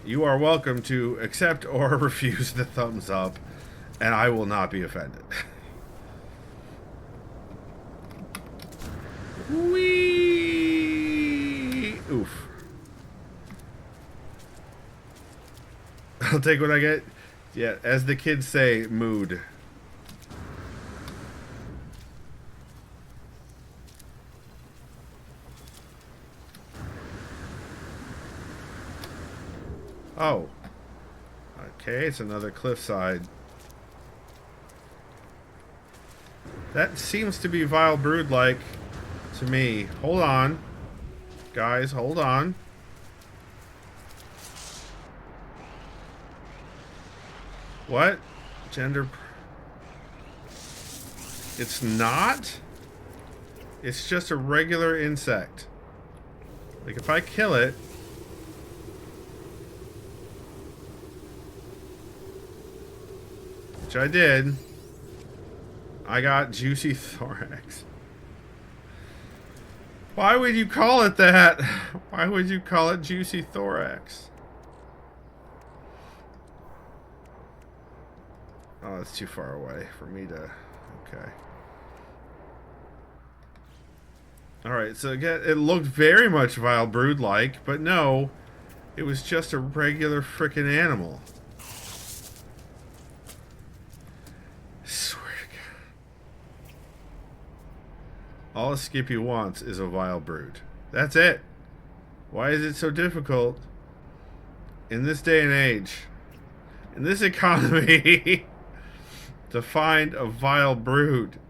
You are welcome to accept or refuse the thumbs up, and I will not be offended. Whee! Oof. I'll take what I get. Yeah, as the kids say, mood. Oh. Okay, it's another cliffside. That seems to be vile brood-like to me. Hold on. Guys, hold on. What? Gender... It's not? It's just a regular insect. Like, if I kill it... Which I did. I got juicy thorax. Why would you call it that? Why would you call it juicy thorax? Oh, it's too far away for me to... Okay. Alright, so again, it looked very much Vile Brood-like, but no, it was just a regular frickin' animal. Swear to God. All a Skippy wants is a Vile Brood. That's it. Why is it so difficult in this day and age, in this economy, to find a Vile Brood?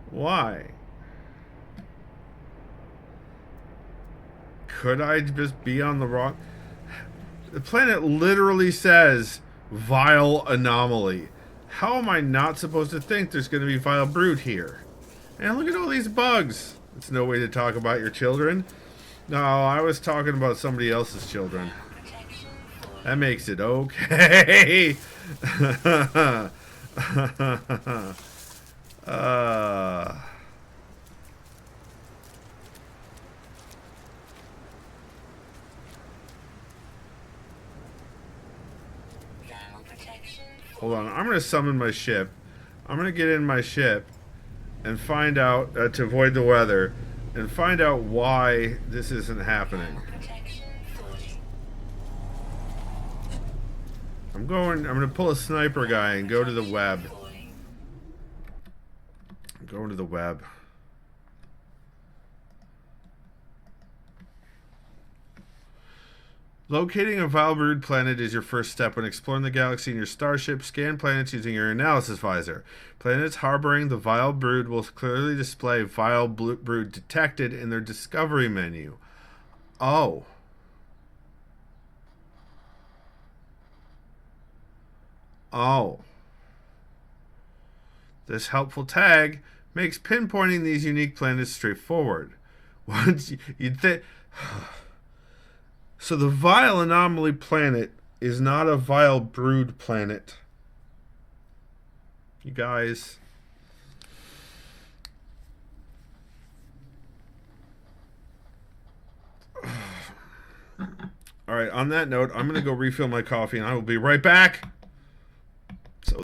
Why? Could I just be on the wrong... The planet literally says Vile Anomaly. How am I not supposed to think there's going to be Vile Brood here? And look at all these bugs. It's no way to talk about your children. No, I was talking about somebody else's children. That makes it okay. Hold on, I'm going to summon my ship. I'm going to get in my ship and find out, to avoid the weather, and find out why this isn't happening. I'm going to pull a sniper guy and go to the web. I'm going to the web. Locating a Vile Brood planet is your first step when exploring the galaxy in your starship. Scan planets using your analysis visor. Planets harboring the Vile Brood will clearly display Vile Brood detected in their discovery menu. Oh. Oh. This helpful tag makes pinpointing these unique planets straightforward. Once you'd think... So the Vile Anomaly planet is not a Vile Brood planet. You guys. Alright, on that note, I'm going to go refill my coffee and I will be right back. So...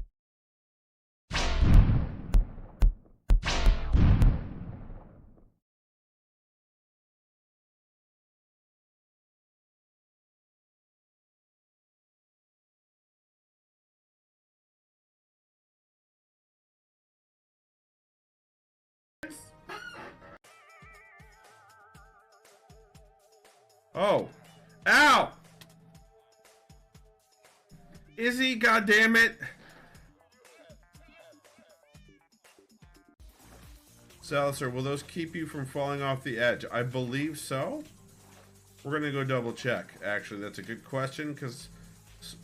Oh. Ow! Izzy, goddammit! Salicer, will those keep you from falling off the edge? I believe so. We're gonna go double check. Actually, that's a good question, because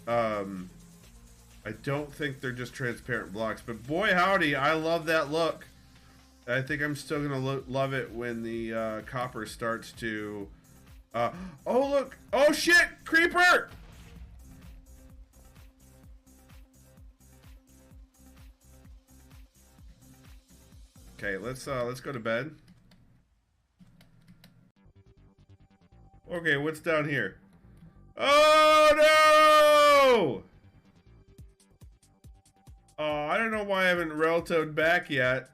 I don't think they're just transparent blocks. But boy howdy, I love that look. I think I'm still gonna love it when the copper starts to... oh, look! Oh, shit! Creeper! Okay, let's go to bed. Okay, what's down here? Oh, no! Oh, I don't know why I haven't railtoed back yet.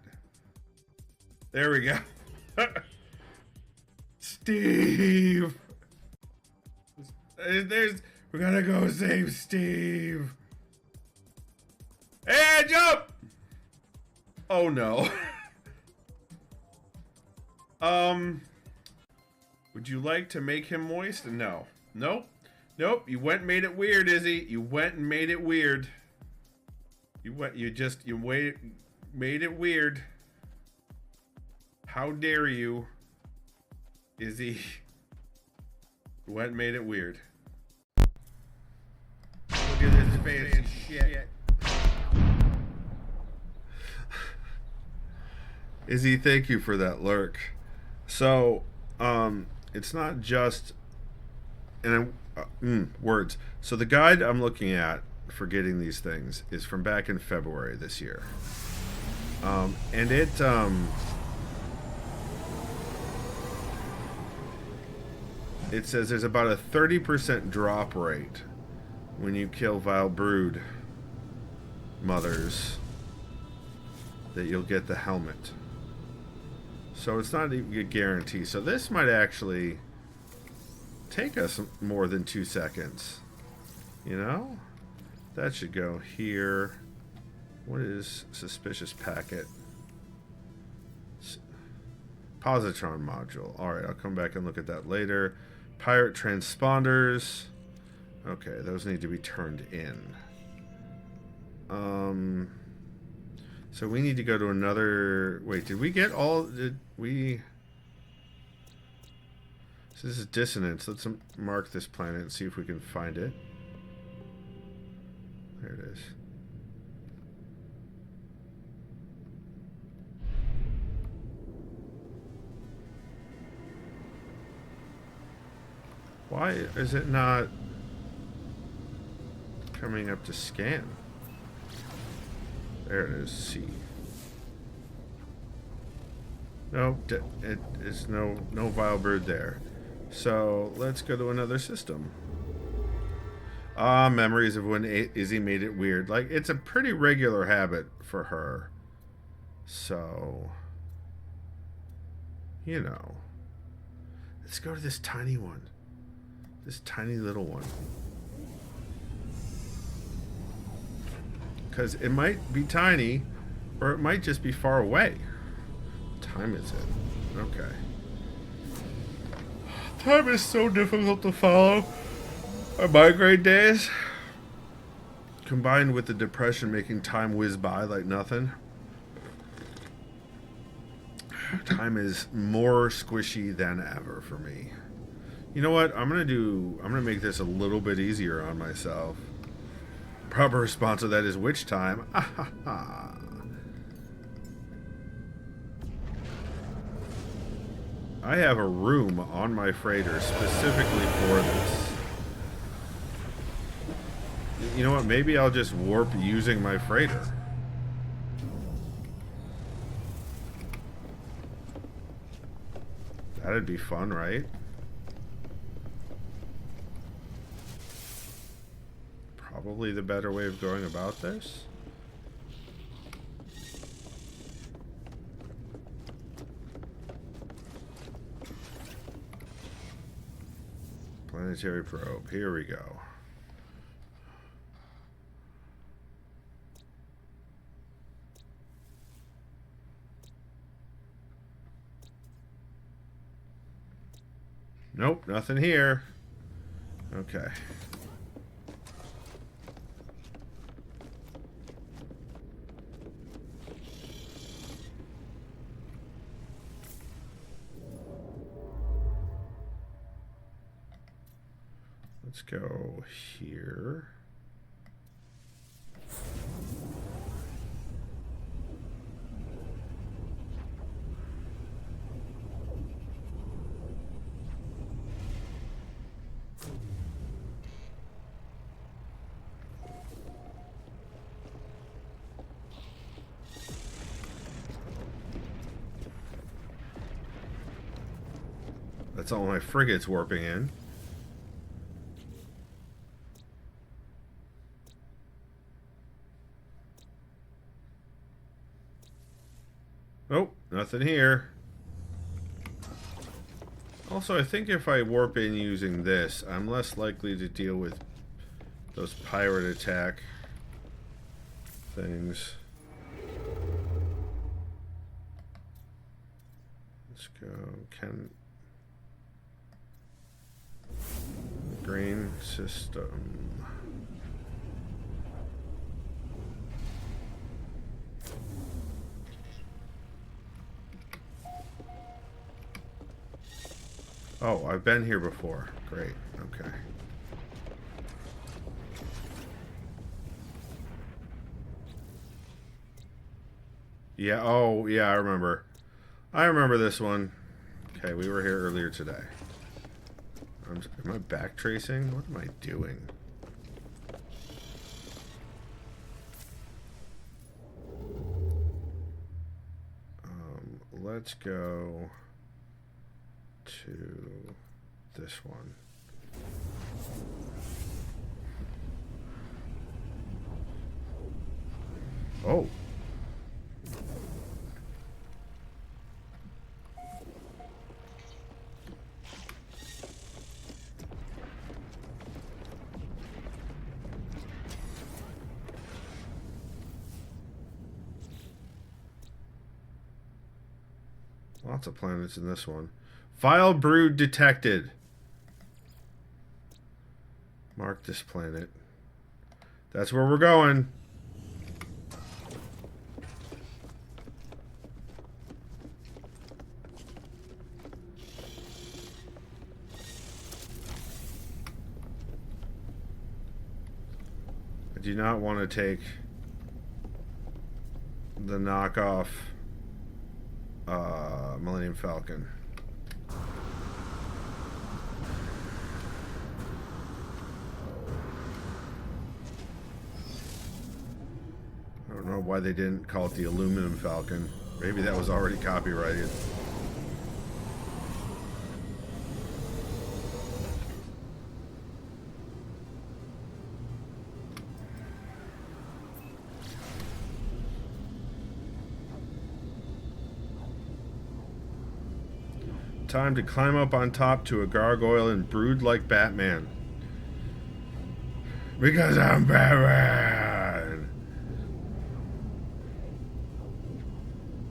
There we go. Steve! We gotta go save Steve. Hey, jump! Oh no. Would you like to make him moist? No. Nope. Nope. You went and made it weird, Izzy. You went and made it weird. You made it weird. How dare you? Izzy went and made it weird. Look at this face shit. Izzy, thank you for that lurk. So, it's not just words. So the guide I'm looking at for getting these things is from back in February this year. And it says there's about a 30% drop rate when you kill Vile Brood mothers that you'll get the helmet. So it's not even a guarantee. So this might actually take us more than 2 seconds. You know? That should go here. What is suspicious packet? Positron module. Alright, I'll come back and look at that later. Pirate transponders. Okay, those need to be turned in. So we need to go to another... Wait, did we get all... Did we... So this is dissonance. Let's mark this planet and see if we can find it. There it is. Why is it not coming up to scan? There it is. C. No, it is no vile bird there. So let's go to another system. Ah, memories of when Izzy made it weird. Like, it's a pretty regular habit for her. So, you know. Let's go to this tiny one. This tiny little one. Because it might be tiny, or it might just be far away. What time is it? Okay. Time is so difficult to follow. Our migraine days, combined with the depression making time whiz by like nothing. Time is more squishy than ever for me. You know what? I'm gonna make this a little bit easier on myself. Proper response to that is witch time. I have a room on my freighter specifically for this. You know what? Maybe I'll just warp using my freighter. That'd be fun, right? Probably the better way of going about this. Planetary probe. Here we go. Nope, nothing here. Okay. Let's go here. That's all my frigates warping in. Oh, nothing here. Also, I think if I warp in using this, I'm less likely to deal with those pirate attack things. Let's go. Green system. Oh, I've been here before. Great. Okay. Yeah, oh, yeah, I remember. I remember this one. Okay, we were here earlier today. Am I backtracing? What am I doing? Let's go to this one. Oh. Lots of planets in this one. Vile brood detected. Mark this planet. That's where we're going. I do not want to take the knockoff Millennium Falcon. I don't know why they didn't call it the Aluminum Falcon. Maybe that was already copyrighted. Time to climb up on top to a gargoyle and brood like Batman. Because I'm Batman!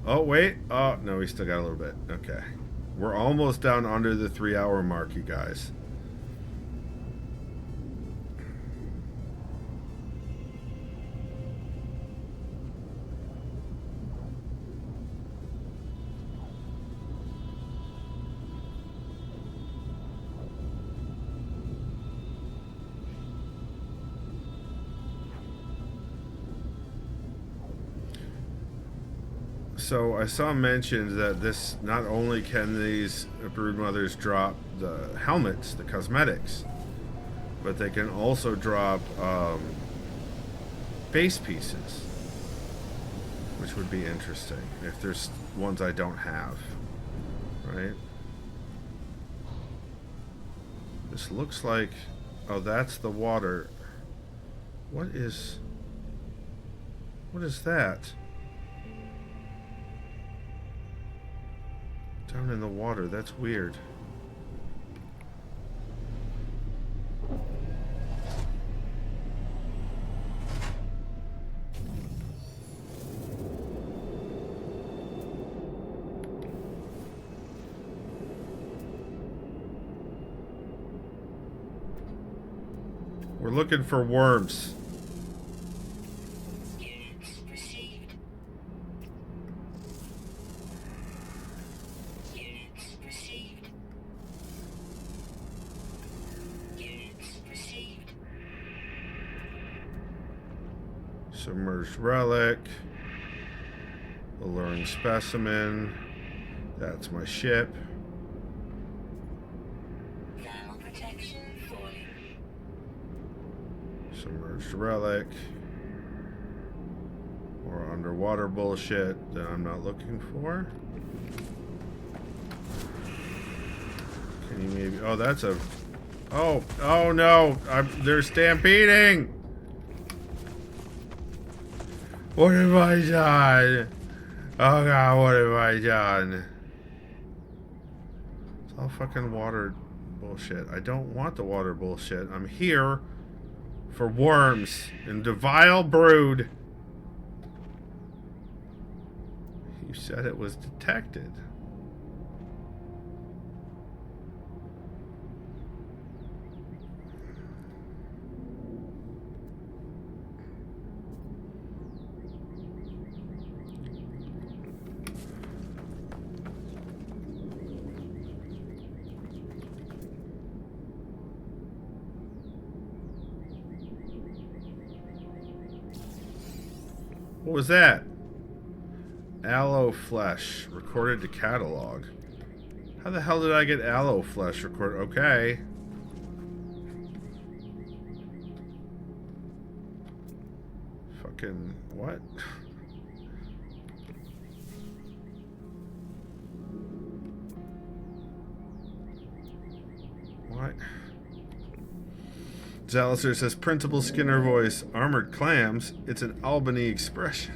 Oh, wait. Oh, no, we still got a little bit. Okay. We're almost down under the 3-hour mark, you guys. So I saw mentioned that this not only can these brood mothers drop the helmets, the cosmetics, but they can also drop base pieces, which would be interesting if there's ones I don't have, right? This looks like, oh, that's the water. What is that? Down in the water, that's weird. We're looking for worms. Units received. Units received. Units received. Submerged relic. Alluring specimen. That's my ship. Thermal protection falling. Submerged relic. Or underwater bullshit that I'm not looking for. Can you maybe... Oh, that's a... Oh no! They're stampeding! What have I done? Oh god, what have I done? It's all fucking water bullshit. I don't want the water bullshit. I'm here for worms and the vile brood. You said it was detected. What was that? Aloe flesh recorded to catalog. How the hell did I get aloe flesh recorded? Okay. Fucking what? What? Zalister says, Principal Skinner voice, armored clams. It's an Albany expression.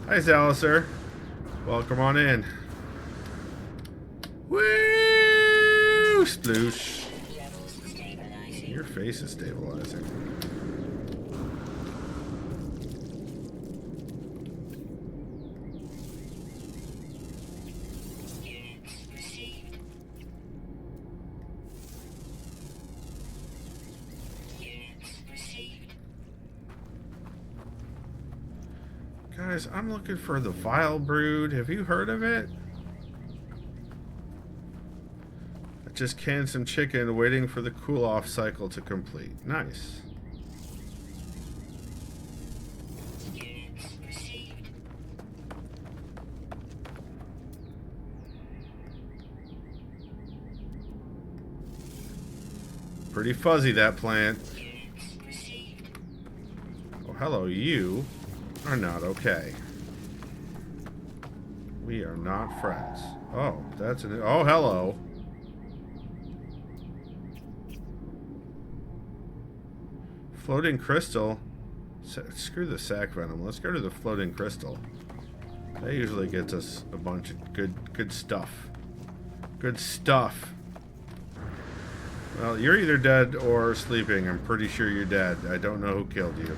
Hi, Zalister. Welcome on in. Woo! Sploosh. Levels stabilizing. Your face is stabilizing. Units received. Units received. Guys, I'm looking for the Vile Brood. Have you heard of it? I just canned some chicken waiting for the cool-off cycle to complete. Nice. Units received. Pretty fuzzy, that plant. Units received. Oh, hello, you are not okay. We are not friends. Oh, that's an... Oh, hello. Floating crystal. Screw the sac venom. Let's go to the floating crystal. That usually gets us a bunch of good stuff. Good stuff. Well, you're either dead or sleeping. I'm pretty sure you're dead. I don't know who killed you.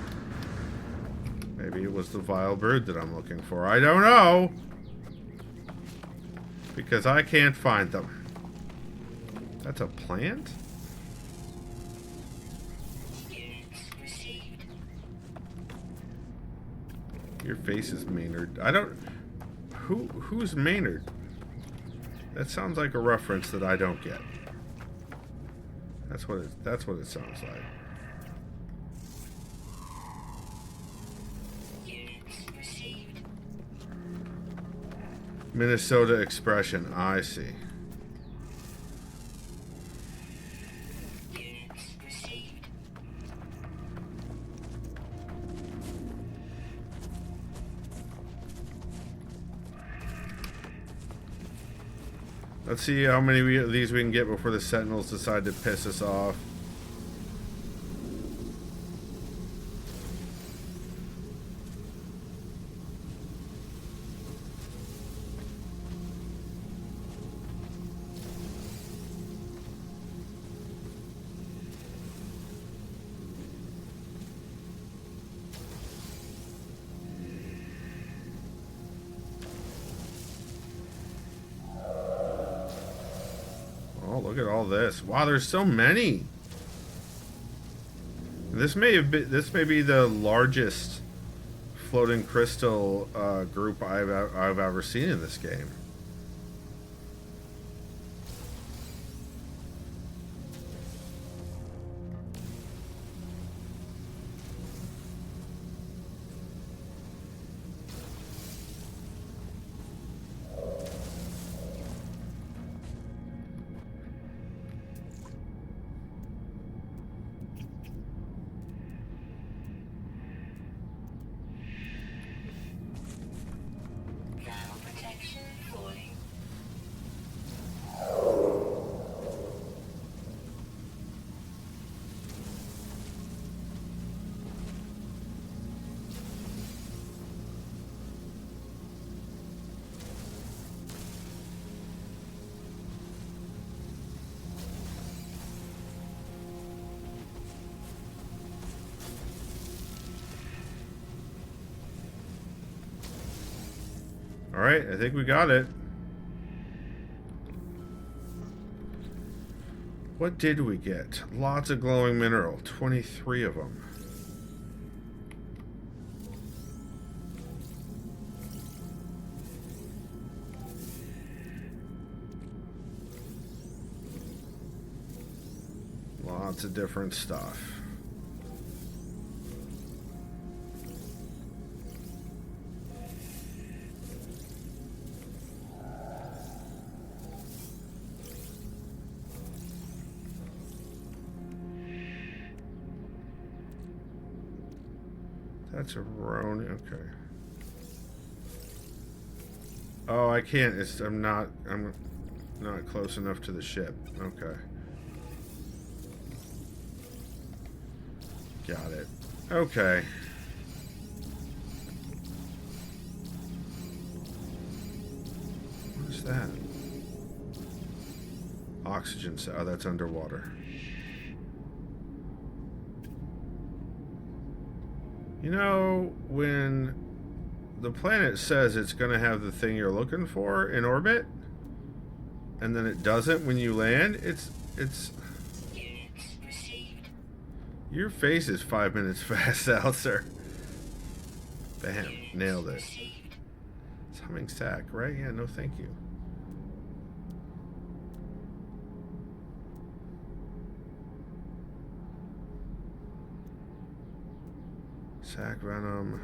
Maybe it was the Vile Brood that I'm looking for. I don't know! Because I can't find them. That's a plant? Units received. Your face is Maynard. I don't... Who's Maynard? That sounds like a reference that I don't get. That's what it sounds like. Units received. Minnesota expression. I see. Units received. Let's see how many of these we can get before the Sentinels decide to piss us off. Oh, look at all this. Wow, there's so many. This may be the largest floating crystal group I've ever seen in this game. Thermal protection falling. All right, I think we got it. What did we get? Lots of glowing mineral. 23 of them. Lots of different stuff. That's a Roni. Okay. Oh, I can't. I'm Not close enough to the ship. Okay. Got it. Okay. What is that? Oxygen. Oh, that's underwater. You know, when the planet says it's going to have the thing you're looking for in orbit, and then it doesn't when you land, it's Units received. your face is 5 minutes fast, Alistair. Bam, Units nailed it. received. It's humming sack, right? Yeah, no thank you. Sack venom.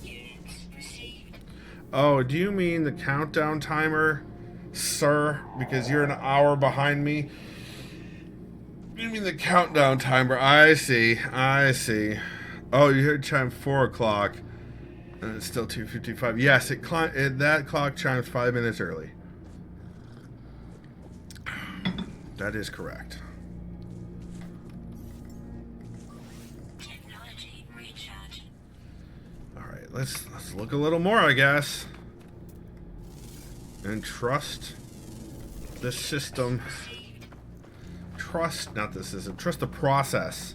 Units received. Oh, do you mean the countdown timer, sir? Because you're an hour behind me. You mean the countdown timer? I see. I see. Oh, you heard chime 4 o'clock, and it's still 2:55. Yes, that clock chimes 5 minutes early. That is correct. Technology recharge. All right, let's look a little more, I guess, and trust the system. Trust, not the system. Trust the process,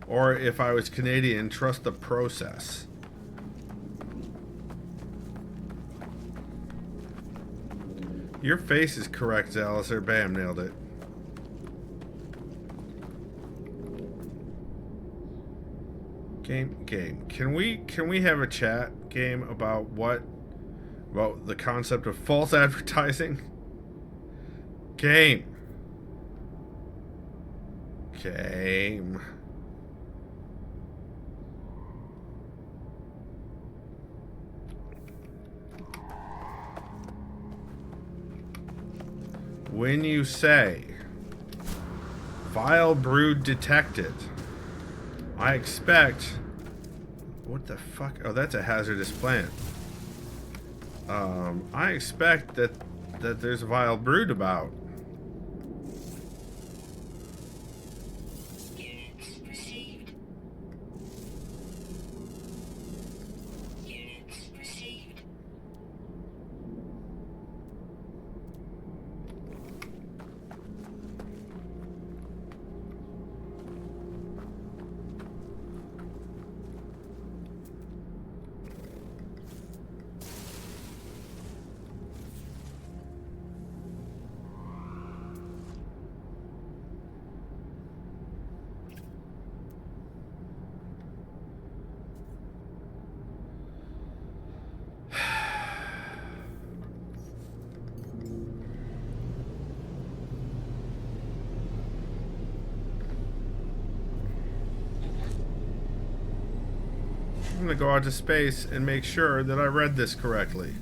or if I was Canadian, trust the process. Your face is correct, Alistair. Bam, nailed it. Game. Can we have a chat game about the concept of false advertising? Game. When you say vile brood detected, I expect. What the fuck? Oh, that's a hazardous plant. I expect that there's a vile brood about. Units received. Units received. I'm gonna go out to space and make sure that I read this correctly.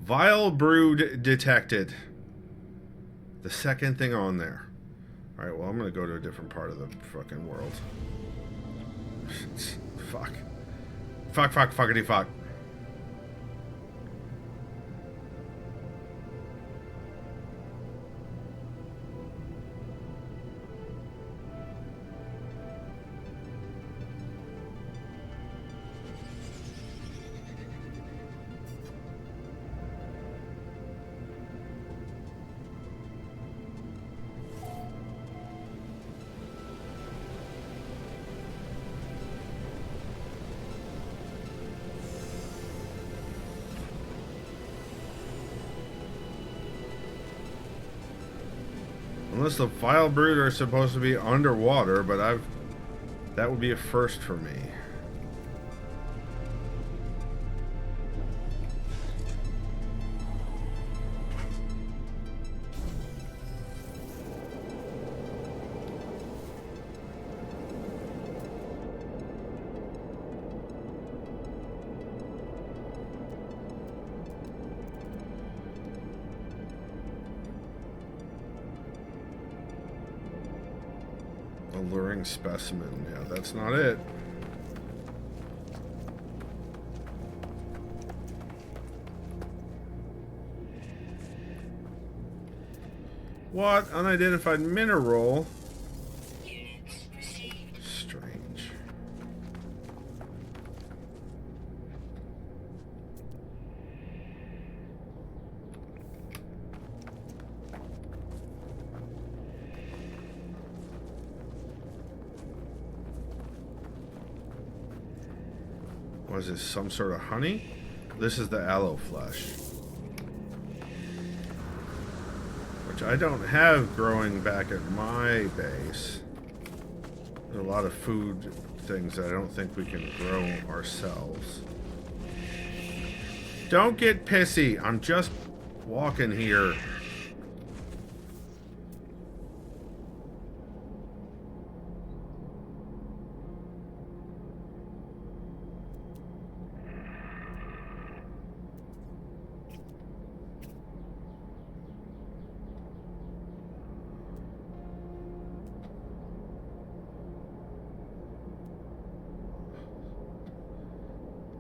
Vile brood detected. The second thing on there. Alright, well, I'm gonna go to a different part of the fucking world. Fuck. Fuckity fuck. Unless the vile brood are supposed to be underwater, but that would be a first for me. Alluring specimen. Yeah, that's not it. What? Unidentified mineral? Units received. Strange. Was this some sort of honey? This is the aloe flesh. Which I don't have growing back at my base. There's a lot of food things that I don't think we can grow ourselves. Don't get pissy. I'm just walking here.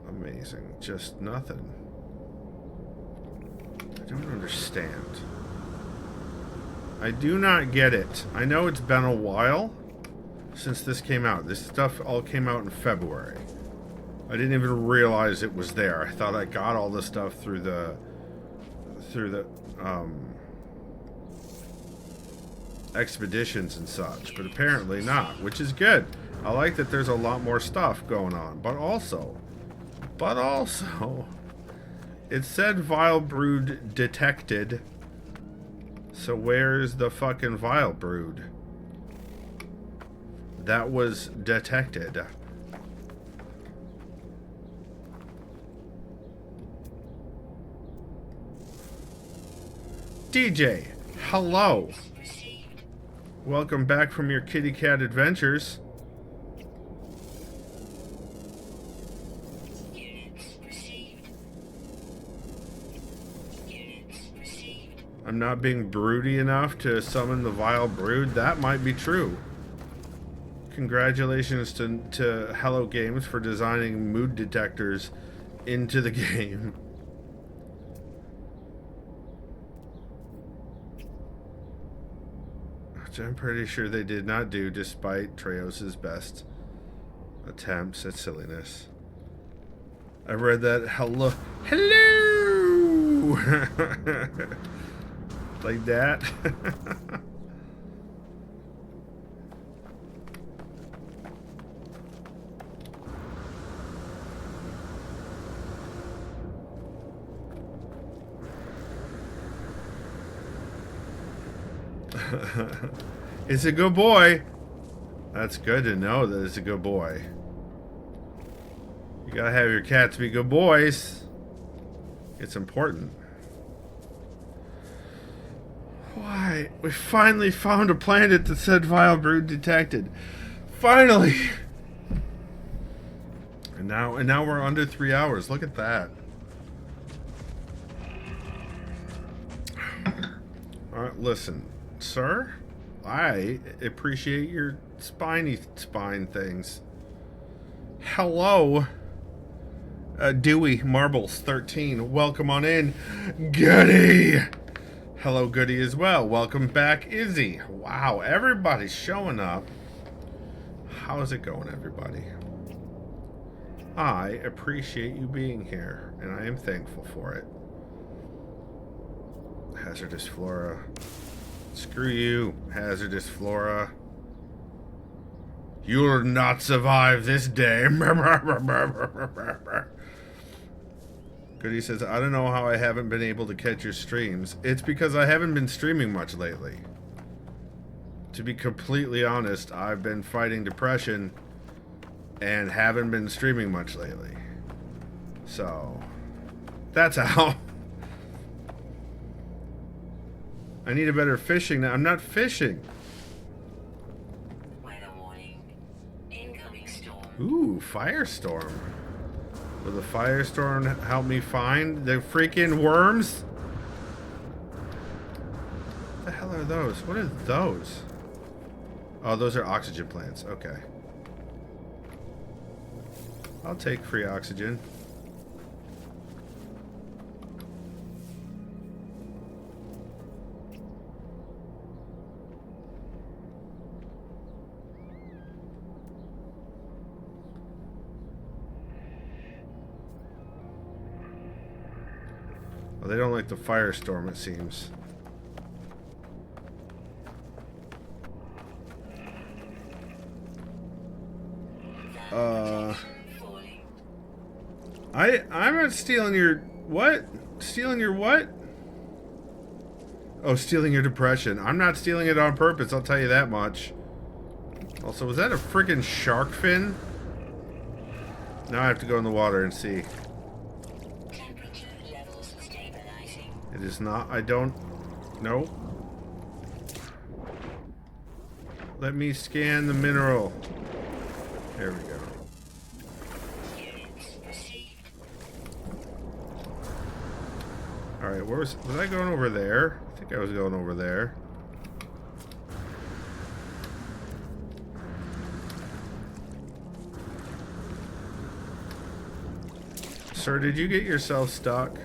Amazing. Just nothing. I don't understand. I do not get it. I know it's been a while since this came out. This stuff all came out in February. I didn't even realize it was there. I thought I got all this stuff through the expeditions and such, but apparently not, which is good. I like that there's a lot more stuff going on, but also, it said vile brood detected. So where's the fucking vile brood that was detected? DJ, hello. Received. Welcome back from your kitty cat adventures. Units received. Units received. I'm not being broody enough to summon the vile brood. That might be true. Congratulations to Hello Games for designing mood detectors into the game. Which I'm pretty sure they did not do, despite Treos' best attempts at silliness. I read that hello like that. It's a good boy. That's good to know that it's a good boy. You gotta have your cats be good boys. It's important. Why? We finally found a planet that said vile brood detected. Finally! And now we're under 3 hours. Look at that. Alright, listen. Sir, I appreciate your spine things. Hello, Dewey Marbles 13. Welcome on in, Goody. Hello, Goody as well. Welcome back, Izzy. Wow, everybody's showing up. How's it going, everybody? I appreciate you being here, and I am thankful for it. Hazardous flora. Screw you, hazardous flora. You'll not survive this day. Goody says, I don't know how I haven't been able to catch your streams. It's because I haven't been streaming much lately. To be completely honest, I've been fighting depression and haven't been streaming much lately. So, that's how. I need a better fishing now. I'm not fishing. Weather warning. Incoming storm. Ooh, firestorm. Will the firestorm help me find the freaking worms? What the hell are those? What are those? Oh, those are oxygen plants. Okay. I'll take free oxygen. Well, they don't like the firestorm, it seems. I'm not stealing your what? Stealing your what? Oh, stealing your depression. I'm not stealing it on purpose, I'll tell you that much. Also, was that a freaking shark fin? Now I have to go in the water and see. Temperature levels stabilizing. It is not. I don't. Nope. Let me scan the mineral. There we go. Units received. Alright, where was I going over there? I think I was going over there. Sir, did you get yourself stuck?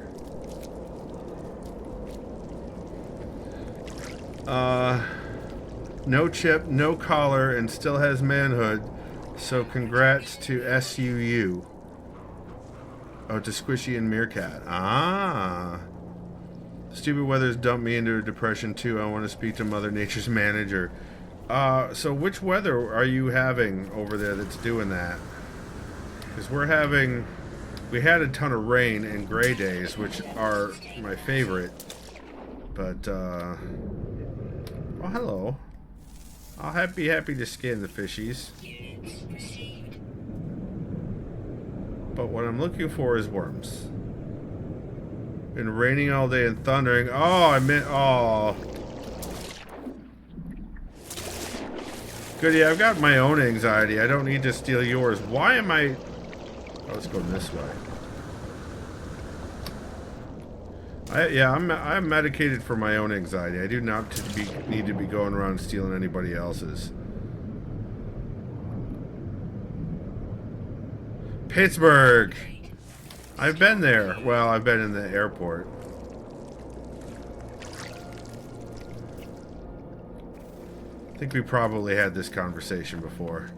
No chip, no collar, and still has manhood. So congrats to SUU. Oh, to Squishy and Meerkat. Ah. Stupid weather's dumped me into a depression too. I want to speak to Mother Nature's manager. So which weather are you having over there that's doing that? Because we had a ton of rain and gray days, which are my favorite. But, oh, hello. I'll be happy to skin the fishies. Units received. But what I'm looking for is worms. Been raining all day and thundering. Oh, I meant, oh. Goody, I've got my own anxiety. I don't need to steal yours. Why am I... Oh, let's go this way. I'm medicated for my own anxiety. I do not need to be going around stealing anybody else's. Pittsburgh! I've been there. Well, I've been in the airport. I think we probably had this conversation before.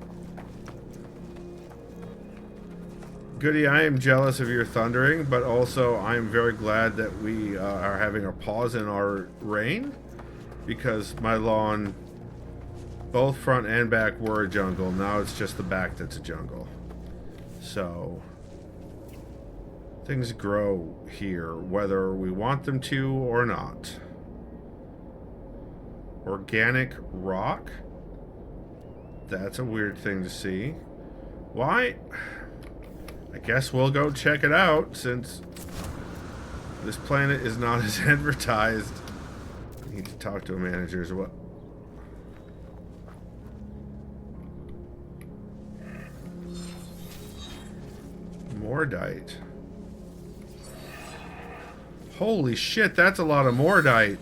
Goody, I am jealous of your thundering, but also I'm very glad that we are having a pause in our rain, because my lawn, both front and back, were a jungle. Now it's just the back that's a jungle. So things grow here, whether we want them to or not. Organic rock? That's a weird thing to see. Why? I guess we'll go check it out, since this planet is not as advertised. I need to talk to a manager as well. Mordite. Holy shit, that's a lot of Mordite.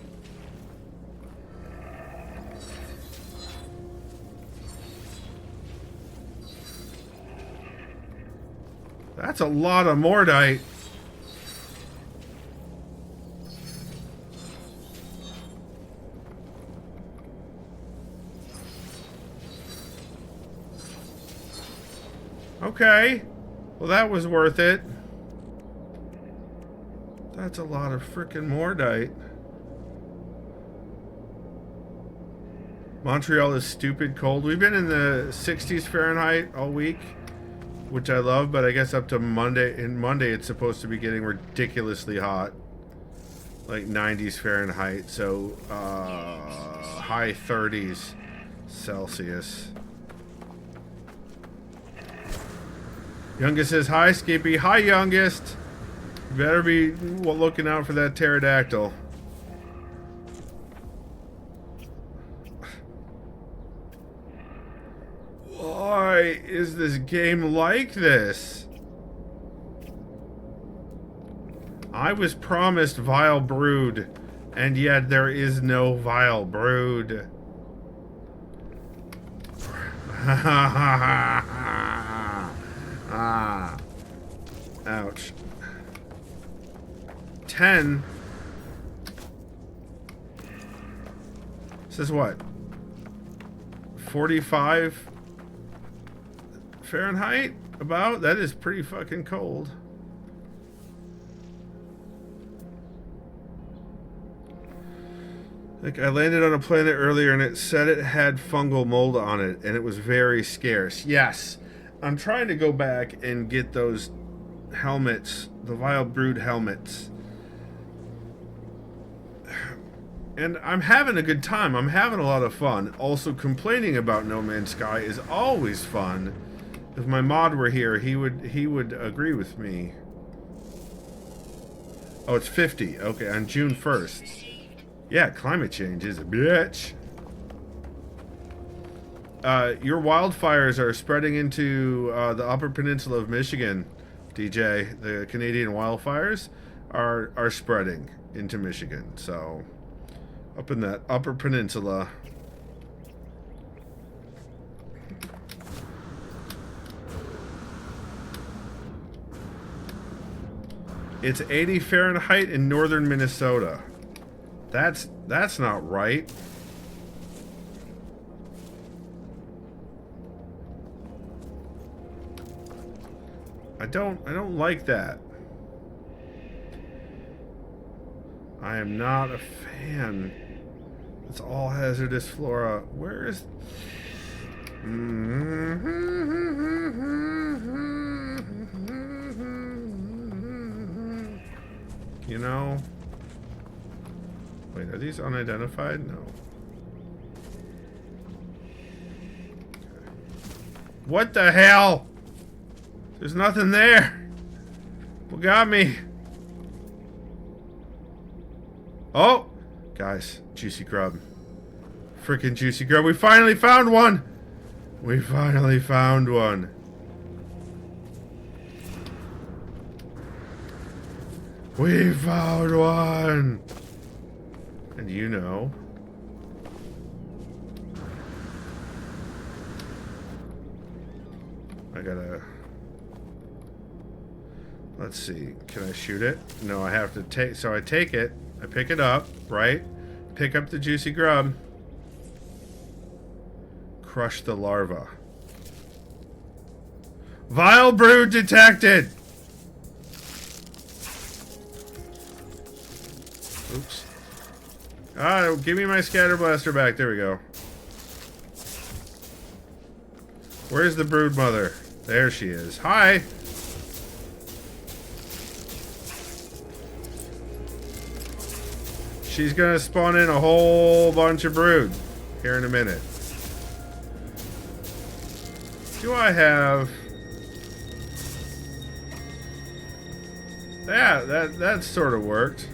That's a lot of Mordite. Okay. Well, that was worth it. That's a lot of frickin' Mordite. Montreal is stupid cold. We've been in the 60s Fahrenheit all week, which I love, but I guess up to Monday. In Monday, it's supposed to be getting ridiculously hot, like 90s Fahrenheit. So high 30s Celsius. Youngest says hi, Skippy. Hi, youngest. You better be looking out for that pterodactyl. Why is this game like this? I was promised vile brood, and yet there is no vile brood. Ah. Ouch. 10. This is what? 45 Fahrenheit? About? That is pretty fucking cold. Like, I landed on a planet earlier and it said it had fungal mold on it and it was very scarce. Yes. I'm trying to go back and get those helmets, the Vile Brood helmets. And I'm having a good time. I'm having a lot of fun. Also, complaining about No Man's Sky is always fun. If my mod were here, he would agree with me. Oh, it's 50. Okay, on June 1st. Yeah, climate change is a bitch. Your wildfires are spreading into the Upper Peninsula of Michigan, DJ. The Canadian wildfires are spreading into Michigan. So, up in that Upper Peninsula. It's 80 Fahrenheit in northern Minnesota. That's not right. I don't like that. I am not a fan. It's all hazardous flora. Where is you know? Wait, are these unidentified? No. What the hell? There's nothing there. What got me? Oh! Guys, juicy grub. Freaking juicy grub. We finally found one! We finally found one. We found one! And you know. I gotta... Let's see. Can I shoot it? No, I have to take... So I take it. I pick it up, right? Pick up the juicy grub. Crush the larva. Vile brood detected! Oops. Ah, give me my scatter blaster back. There we go. Where's the brood mother? There she is. Hi! She's gonna spawn in a whole bunch of brood here in a minute. Do I have... Yeah, that sort of worked.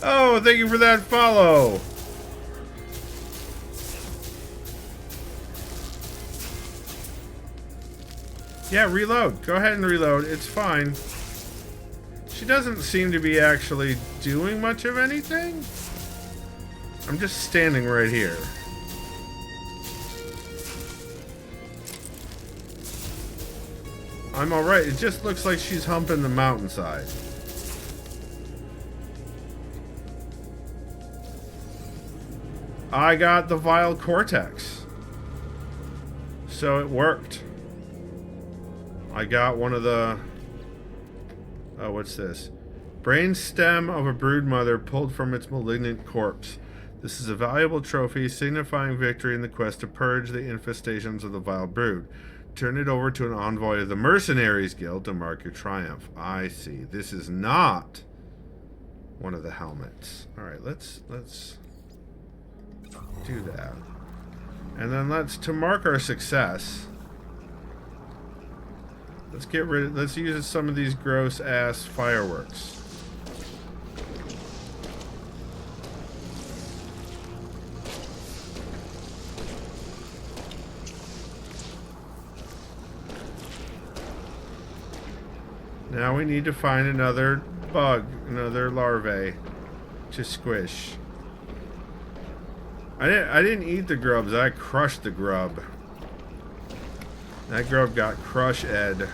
Oh, thank you for that follow. Yeah, reload. Go ahead and reload. It's fine. She doesn't seem to be actually doing much of anything. I'm just standing right here. I'm alright. It just looks like she's humping the mountainside. I got the Vile Cortex. So it worked. I got one of the... Oh, what's this? Brain stem of a brood mother pulled from its malignant corpse. This is a valuable trophy signifying victory in the quest to purge the infestations of the vile brood. Turn it over to an envoy of the Mercenaries Guild to mark your triumph. I see. This is not one of the helmets. Alright, let's do that. And then to mark our success, let's use some of these gross ass fireworks. Now we need to find another bug, another larvae to squish. I didn't eat the grubs. I crushed the grub. That grub got crushed, Ed.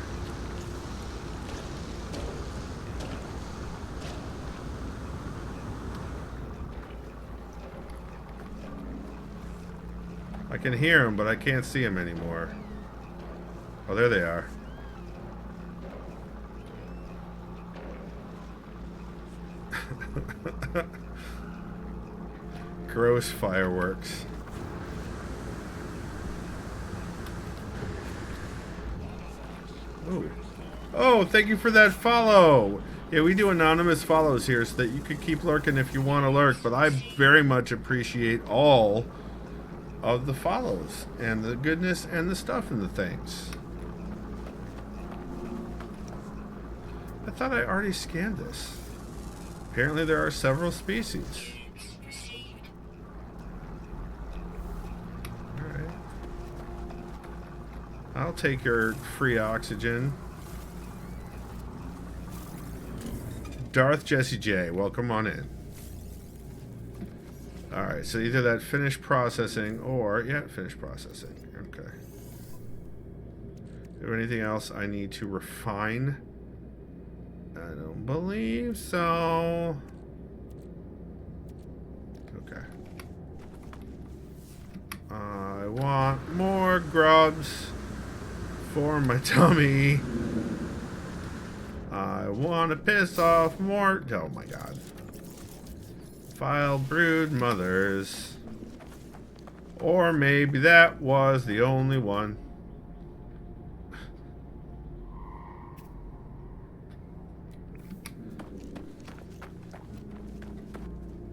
I can hear them, but I can't see them anymore. Oh, there they are. Gross fireworks. Oh. Oh, thank you for that follow. Yeah, we do anonymous follows here so that you could keep lurking if you want to lurk, but I very much appreciate all of the follows and the goodness and the stuff and the things. I thought I already scanned this. Apparently there are several species. Alright. I'll take your free oxygen. Darth Jesse J, welcome on in. Alright, so either that finished processing or... yeah, finished processing. Okay. Is there anything else I need to refine? I don't believe so. Okay. I want more grubs for my tummy. I want to piss off more... oh my god. Vile brood mothers. Or maybe that was the only one.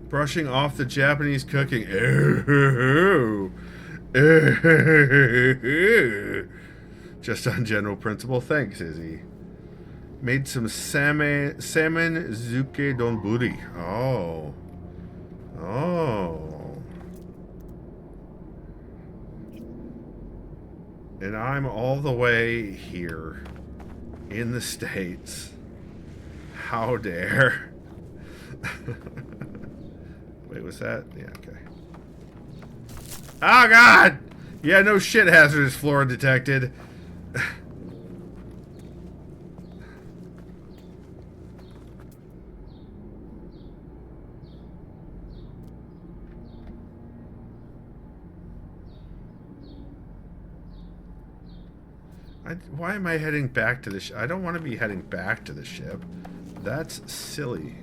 Brushing off the Japanese cooking. Just on general principle. Thanks, Izzy. Made some salmon zuke donburi. Oh. Oh. And I'm all the way here in the States. How dare. Wait, was that? Yeah, okay. Oh, God! Yeah, no shit, hazardous flora detected. Why am I heading back to the ship? I don't want to be heading back to the ship. That's silly.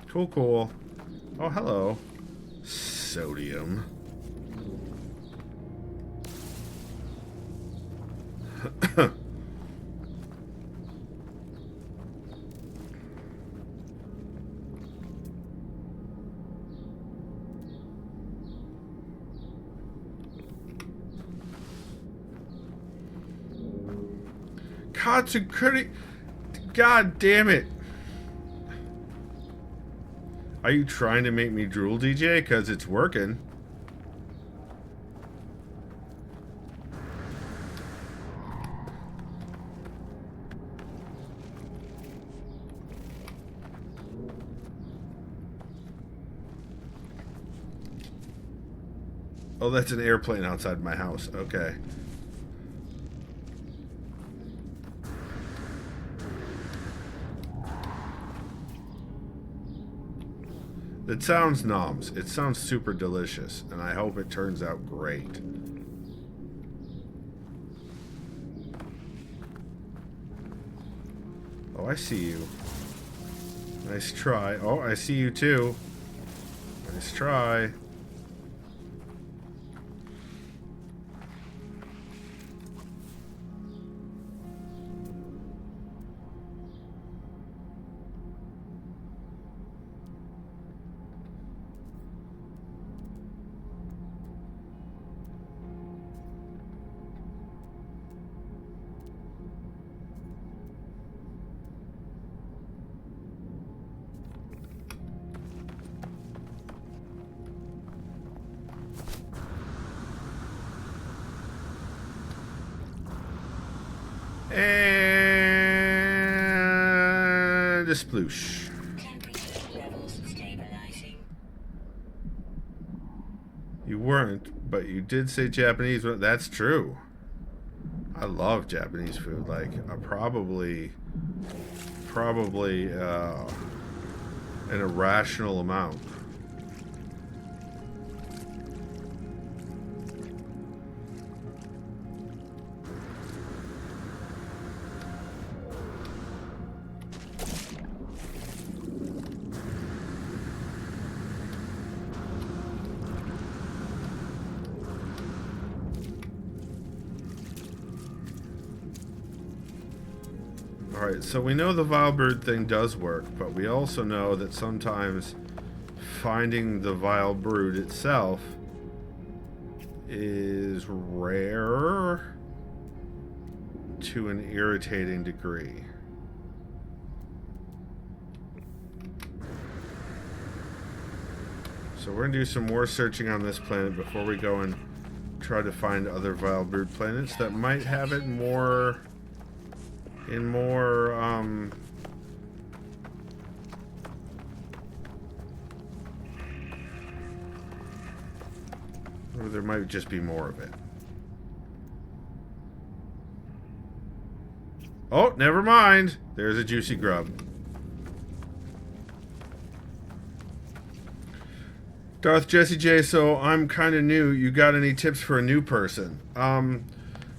Cool, cool. Oh, hello. Sodium. Katsukuri. God damn it. Are you trying to make me drool, DJ? Because it's working. Oh, that's an airplane outside my house. Okay. It sounds noms. It sounds super delicious, and I hope it turns out great. Oh, I see you. Nice try. Oh, I see you too. Nice try. And a sploosh. weren't, but you did say Japanese. That's true. I love Japanese food. Like, probably an irrational amount. Alright, so we know the vile brood thing does work, but we also know that sometimes finding the vile brood itself is rare to an irritating degree. So we're going to do some more searching on this planet before we go and try to find other vile brood planets that might have it more... in more, or there might just be more of it. Oh, never mind. There's a juicy grub. Darth Jesse J, so I'm kind of new. You got any tips for a new person?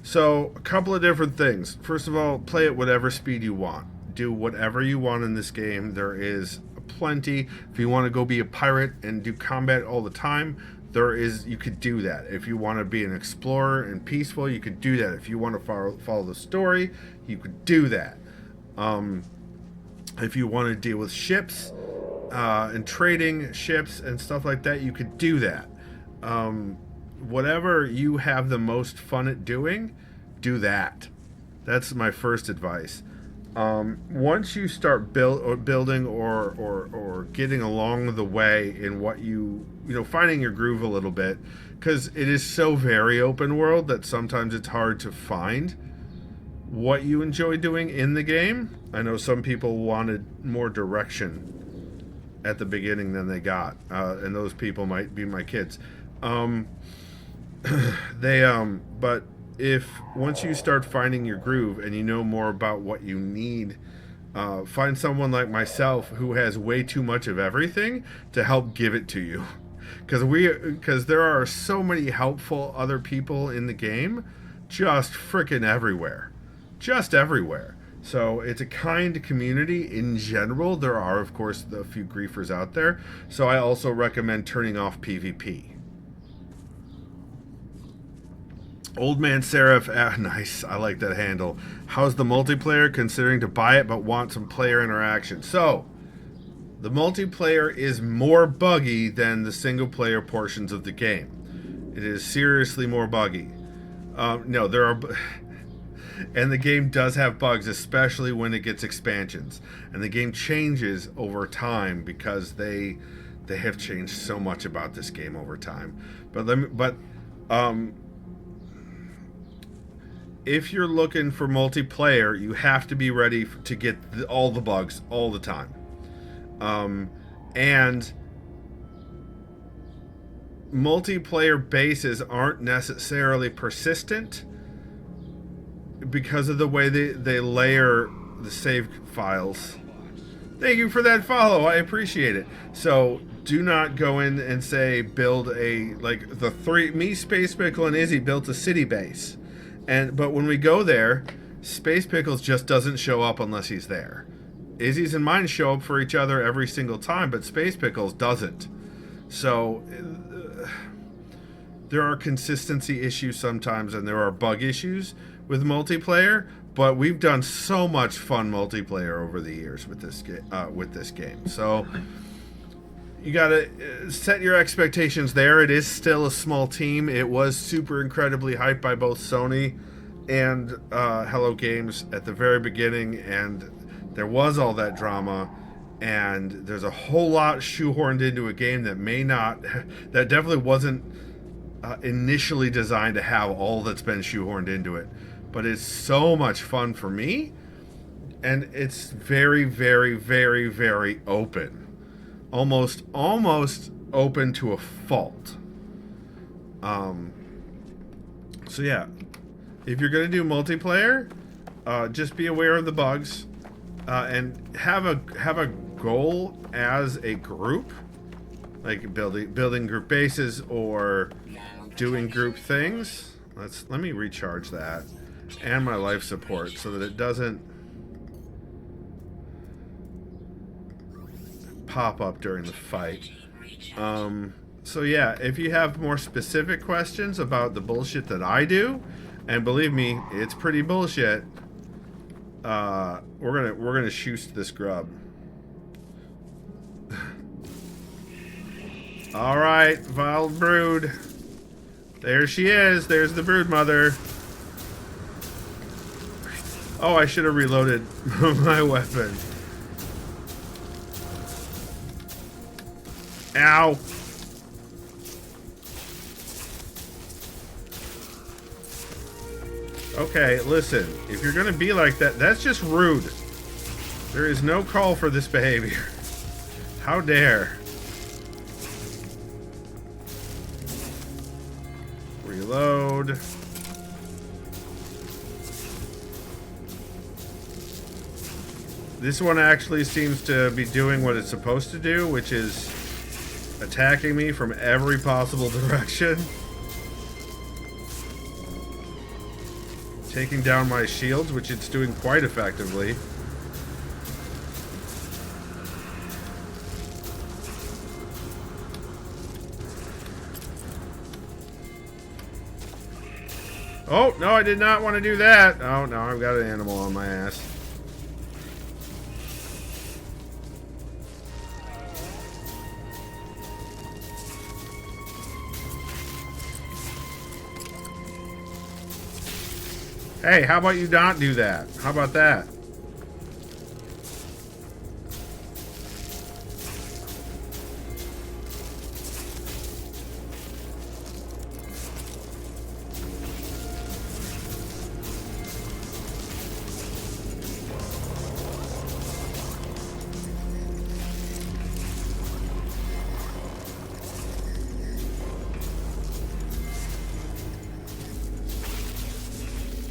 So, a couple of different things. First of all, play at whatever speed you want. Do whatever you want in this game. There is plenty. If you want to go be a pirate and do combat all the time, you could do that. If you want to be an explorer and peaceful, you could do that. If you want to follow the story, you could do that. If you want to deal with ships and trading ships and stuff like that, you could do that. Whatever you have the most fun at doing, do that. That's my first advice. Once you start building or getting along the way in what finding your groove a little bit, because it is so very open world that sometimes it's hard to find what you enjoy doing in the game. I know some people wanted more direction at the beginning than they got, and those people might be my kids. But if once you start finding your groove and you know more about what you need, find someone like myself who has way too much of everything to help give it to you, because there are so many helpful other people in the game, just freaking everywhere, So it's a kind community in general. There are, of course, a few griefers out there. So I also recommend turning off PvP. Old Man Seraph, nice. I like that handle. How's the multiplayer? Considering to buy it, but want some player interaction. So, the multiplayer is more buggy than the single player portions of the game. It is seriously more buggy. No, there are... And the game does have bugs, especially when it gets expansions. And the game changes over time because they have changed so much about this game over time. If you're looking for multiplayer, you have to be ready to get all the bugs all the time. And multiplayer bases aren't necessarily persistent because of the way they layer the save files. Thank you for that follow. I appreciate it. So do not go in and say build Space Pickle, and Izzy built a city base. But when we go there, Space Pickles just doesn't show up unless he's there. Izzy's and mine show up for each other every single time, but Space Pickles doesn't. So there are consistency issues sometimes, and there are bug issues with multiplayer. But we've done so much fun multiplayer over the years with this game. So you gotta set your expectations there. It is still a small team. It was super incredibly hyped by both Sony and Hello Games at the very beginning, and there was all that drama, and there's a whole lot shoehorned into a game that definitely wasn't initially designed to have all that's been shoehorned into it. But it's so much fun for me, and it's very, very, very, very open. Almost open to a fault. So yeah, if you're gonna do multiplayer, just be aware of the bugs, and have a goal as a group, like building group bases or doing group things. Let me recharge that and my life support so that it doesn't pop up during the fight. So yeah, if you have more specific questions about the bullshit that I do, and believe me, it's pretty bullshit, we're gonna shoot this grub. All right, vile brood. There she is. There's the brood mother. Oh, I should have reloaded my weapon. Ow. Okay, listen. If you're gonna be like that, that's just rude. There is no call for this behavior. How dare. Reload. This one actually seems to be doing what it's supposed to do, which is attacking me from every possible direction. Taking down my shields, which it's doing quite effectively. Oh, no, I did not want to do that. Oh, no, I've got an animal on my ass. Hey, how about you not do that? How about that?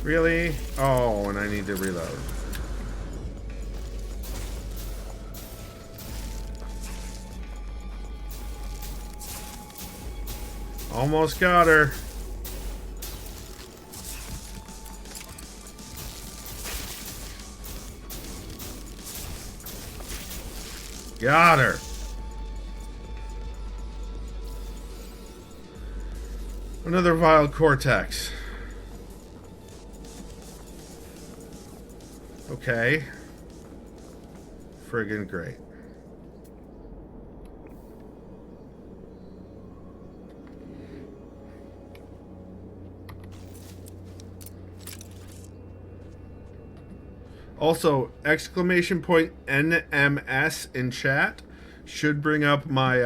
Really? Oh, and I need to reload. Almost got her. Got her. Another vile cortex. Okay. Friggin' great. Also, exclamation point NMS in chat should bring up my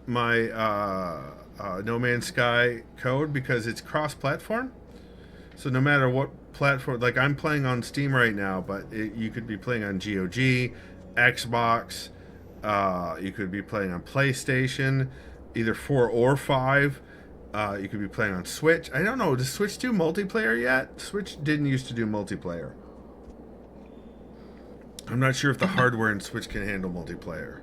No Man's Sky code because it's cross-platform. So no matter what platform, like I'm playing on Steam right now, but you could be playing on GOG, Xbox, you could be playing on PlayStation, either 4 or 5. You could be playing on Switch. I don't know, does Switch do multiplayer yet? Switch didn't used to do multiplayer. I'm not sure if the hardware in Switch can handle multiplayer.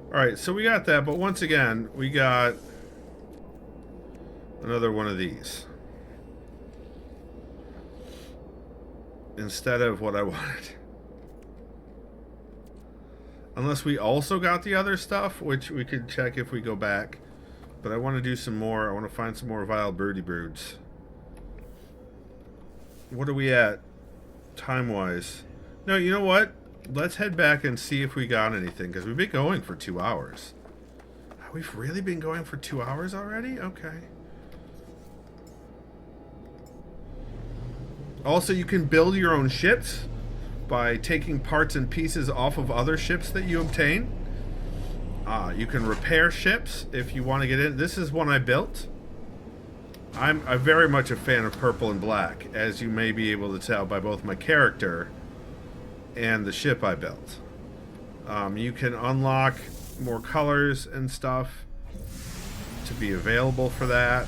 Alright, so we got that, but once again, we got another one of these. Instead of what I wanted. Unless we also got the other stuff, which we could check if we go back. But I want to do some more. I want to find some more vile broody broods. What are we at? Time-wise. No, you know what? Let's head back and see if we got anything. Because we've been going for 2 hours. We've really been going for 2 hours already? Okay. Also, you can build your own ships by taking parts and pieces off of other ships that you obtain. You can repair ships if you want to get in. This is one I built. I'm very much a fan of purple and black, as you may be able to tell by both my character and the ship I built. You can unlock more colors and stuff. to be available for that.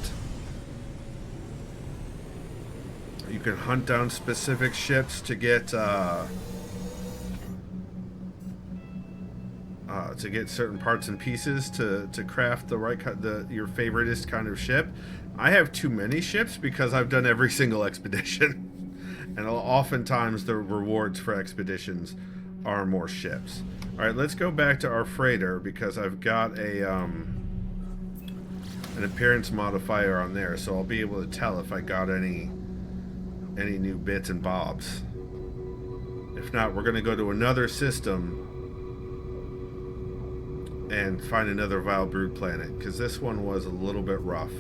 You can hunt down specific ships to get certain parts and pieces to craft the right your favoriteest kind of ship. I have too many ships because I've done every single expedition, and oftentimes the rewards for expeditions are more ships. All right, let's go back to our freighter because I've got an appearance modifier on there, so I'll be able to tell if I got any new bits and bobs. If not, we're going to go to another system and find another Vile Brood planet, because this one was a little bit rough.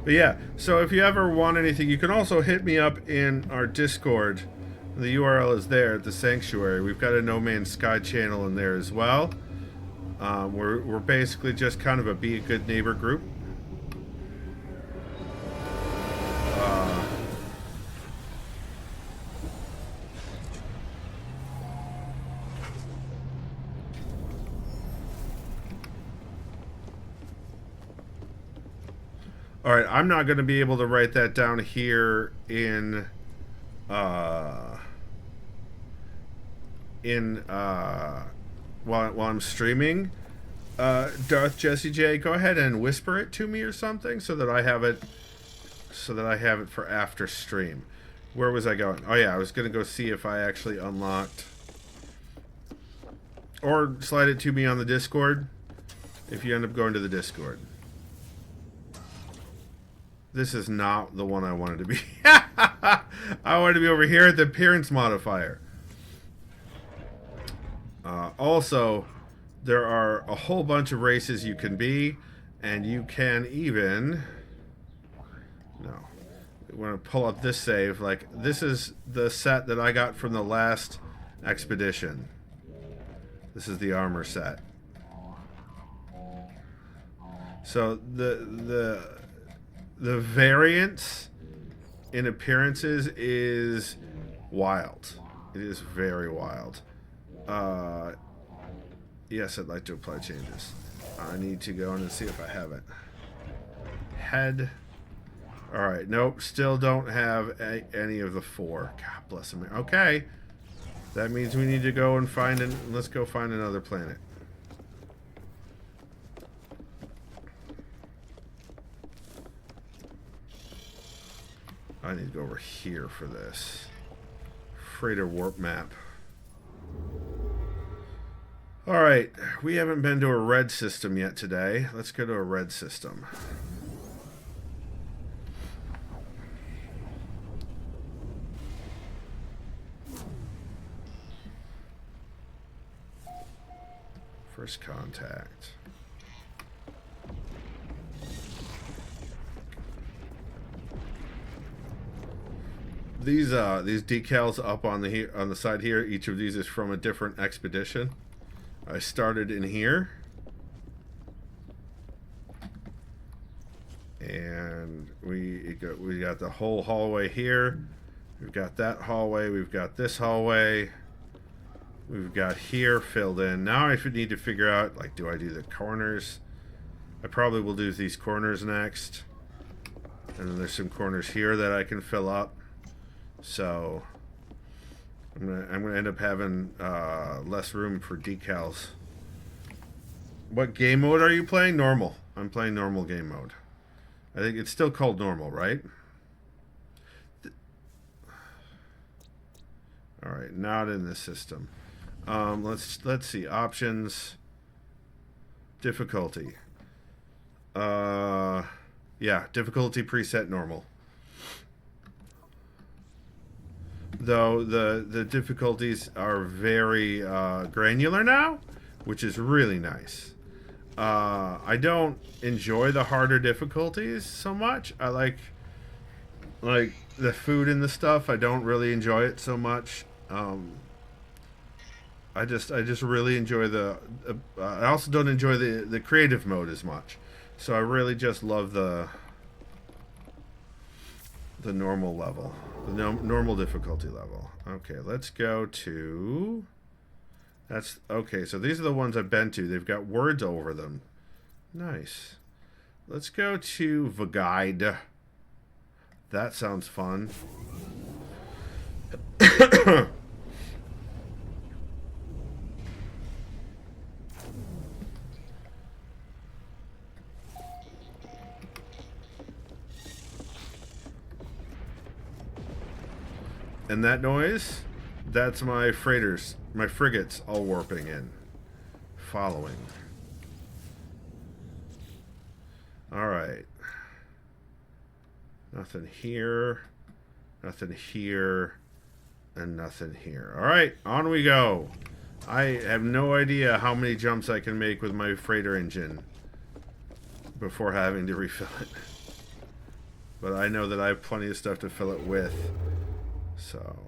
But yeah, so if you ever want anything, you can also hit me up in our Discord. The URL is there at the Sanctuary. We've got a No Man's Sky channel in there as well. We're basically just kind of a be a good neighbor group. All right, I'm not going to be able to write that down here in while I'm streaming. Darth Jesse J, go ahead and whisper it to me or something so that I have it for after stream. Where was I going? Oh yeah, I was going to go see if I actually unlocked, or slide it to me on the Discord if you end up going to the Discord. This is not the one I wanted to be. I wanted to be over here at the appearance modifier. Also, there are a whole bunch of races you can be, and you can even... No. I want to pull up this save. Like, this is the set that I got from the last expedition. This is the armor set. So, the variance in appearances is wild. It is very wild. Yes, I'd like to apply changes. I need to go in and see if I have it. Head. Alright, nope. Still don't have any of the 4. God bless him. Okay. That means we need to go and find let's go find another planet. I need to go over here for this. Freighter warp map. Alright, we haven't been to a red system yet today. Let's go to a red system. First contact. These decals up on the side here, each of these is from a different expedition. I started in here, and we got the whole hallway here. We've got that hallway. We've got this hallway. We've got here filled in. Now I need to figure out, like, do I do the corners? I probably will do these corners next, and then there's some corners here that I can fill up. So I'm gonna end up having less room for decals. What game mode are you playing? Normal. I'm playing normal game mode. I think it's still called normal, right? All right, not in this system. Let's see options. Difficulty. Yeah, difficulty preset normal. Though the difficulties are very granular now, which is really nice. I don't enjoy the harder difficulties so much. I like the food and the stuff. I don't really enjoy it so much. I just really enjoy I also don't enjoy the creative mode as much. So I really just love the normal level, the normal difficulty level. Okay, let's go to. That's okay. So these are the ones I've been to. They've got words over them. Nice. Let's go to the guide. That sounds fun. And that noise, that's my freighters, my frigates all warping in. Following. Alright. Nothing here. Nothing here. And nothing here. Alright, on we go. I have no idea how many jumps I can make with my freighter engine before having to refill it. But I know that I have plenty of stuff to fill it with. So,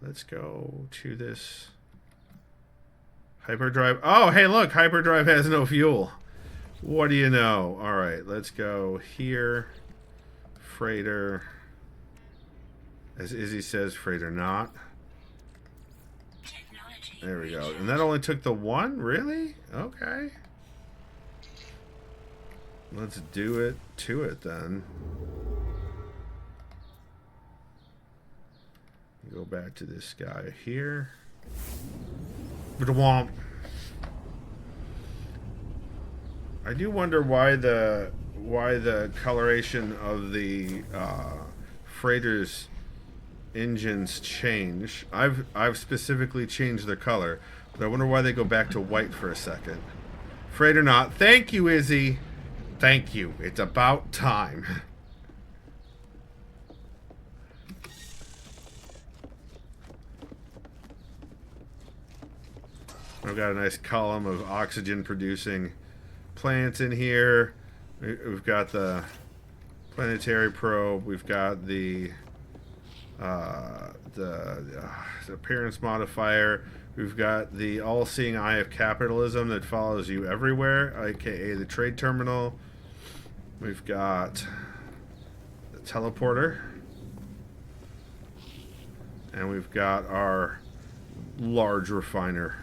let's go to this hyperdrive. Oh, hey, look, hyperdrive has no fuel. What do you know? All right, let's go here. Freighter. As Izzy says, freighter not. There we go. And that only took the one? Really? Okay. Let's do it to it then. Go back to this guy here. Ba-da-womp. I do wonder why the coloration of the freighters' engines change. I've specifically changed their color, but I wonder why they go back to white for a second. Freighter not. Thank you, Izzy. Thank you. It's about time. I've got a nice column of oxygen producing plants in here. We've got the planetary probe. We've got the appearance modifier. We've got the all-seeing eye of capitalism that follows you everywhere, aka the trade terminal. We've got the teleporter. And we've got our large refiner.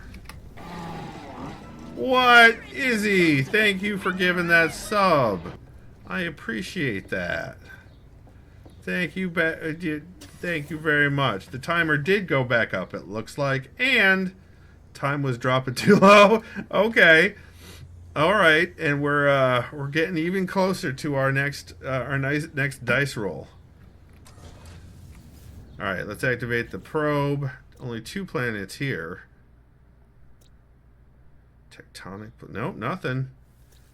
What? Izzy, thank you for giving that sub. I appreciate that. Thank you very much. The timer did go back up, it looks like, and time was dropping too low. Okay. All right, and we're getting even closer to our next dice roll. All right, let's activate the probe. Only 2 planets here. Tectonic, nope, nothing.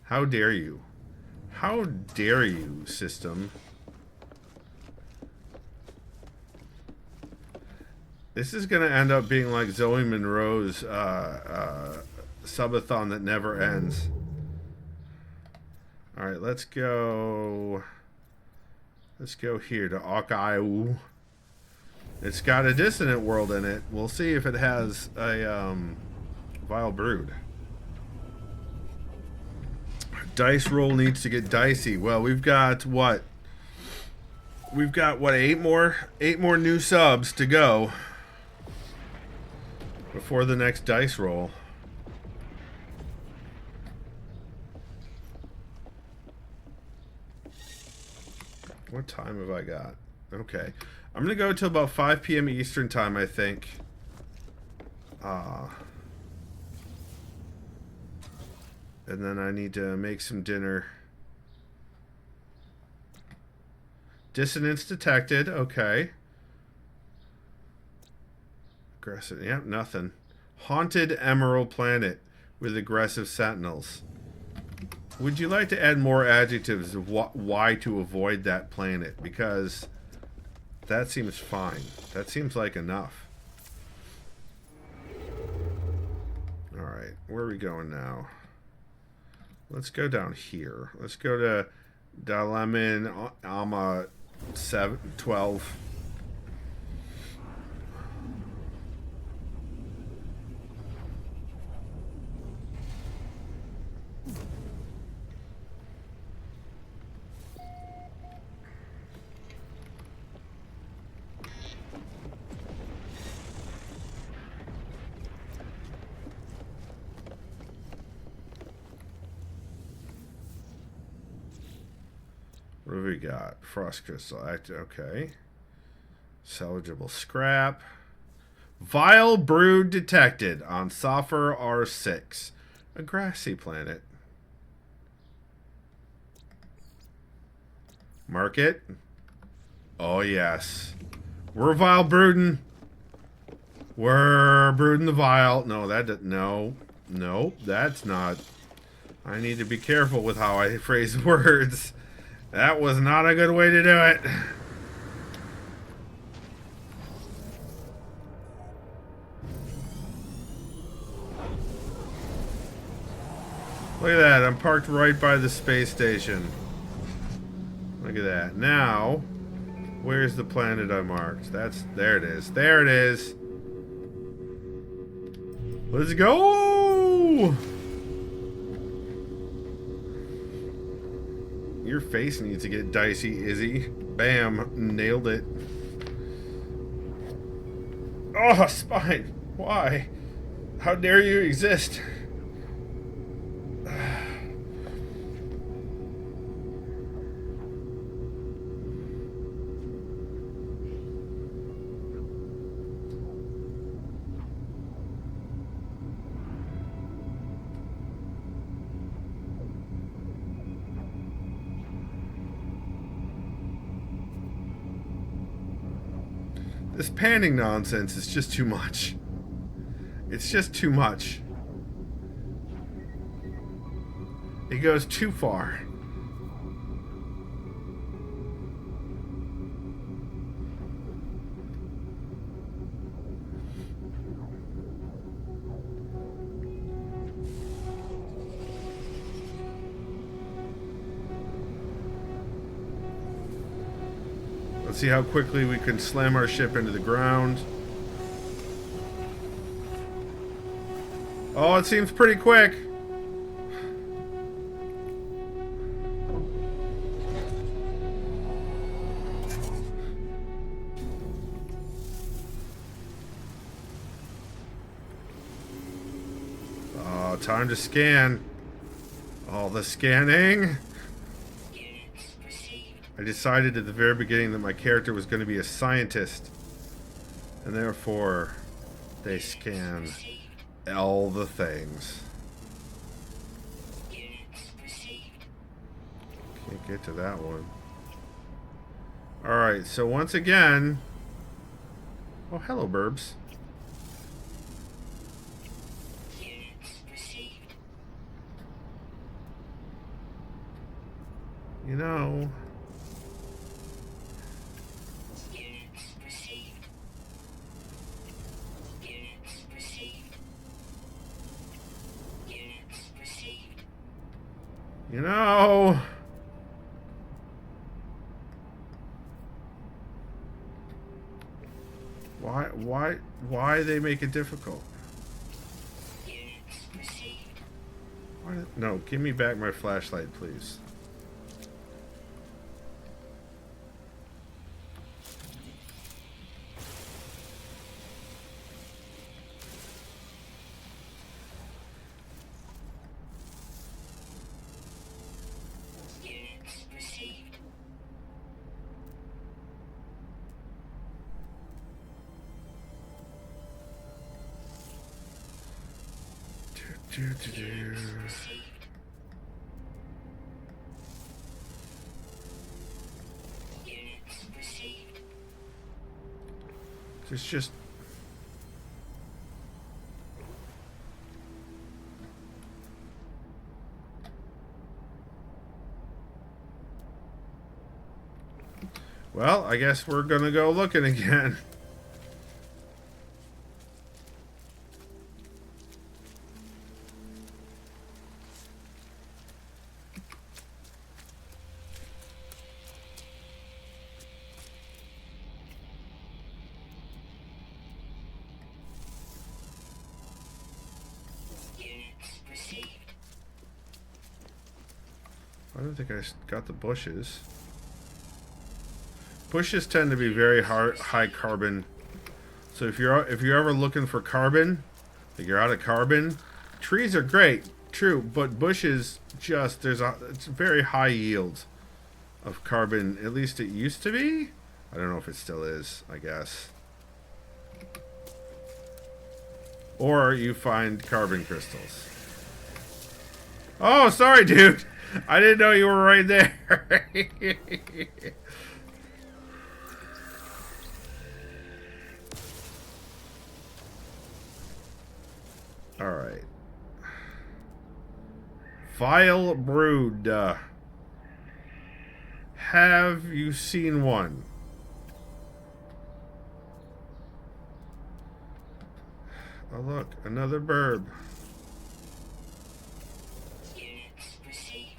How dare you? How dare you, system? This is gonna end up being like Zoe Monroe's subathon that never ends. All right, let's go. Let's go here to Akaiu. It's got a dissonant world in it. We'll see if it has a vile brood. Dice roll needs to get dicey. Well, we've got what? We've got what? 8 more new subs to go before the next dice roll. What time have I got? Okay. I'm going to go till about 5 p.m. Eastern time, I think. And then I need to make some dinner. Dissonance detected. Okay. Aggressive. Yep, nothing. Haunted Emerald Planet with aggressive sentinels. Would you like to add more adjectives of why to avoid that planet? Because that seems fine. That seems like enough. Alright, where are we going now? Let's go down here. Let's go to Dalaman Ama 12. What have we got? Frost crystal. Okay. Salvageable scrap. Vile brood detected on Sopher R6. A grassy planet. Market. Oh, yes. We're vile brooding. We're brooding the vile. No, no, that's not. I need to be careful with how I phrase words. That was not a good way to do it. Look at that. I'm parked right by the space station. Look at that. Now, where's the planet I marked? There it is. There it is. Let's go! Your face needs to get dicey, Izzy. Bam. Nailed it. Oh, spine. Why? How dare you exist? This panning nonsense is just too much. It's just too much. It goes too far. Let's see how quickly we can slam our ship into the ground. Oh, it seems pretty quick. Oh, time to scan. All the scanning. I decided at the very beginning that my character was going to be a scientist, and therefore they scan all the things. Can't get to that one. Alright, so once again... Oh, hello, Burbs. You know... You know... Why they make it difficult? No, give me back my flashlight, please. It's just... Well, I guess we're gonna go looking again. I don't think I got the bushes. Bushes tend to be very high carbon. So if you're ever looking for carbon, like you're out of carbon, trees are great, true, but bushes just it's very high yield. of carbon. At least it used to be. I don't know if it still is, I guess. Or you find carbon crystals. Oh, sorry, dude. I didn't know you were right there. Alright. Vile brood. Have you seen one? Oh, look, another burb. Units received.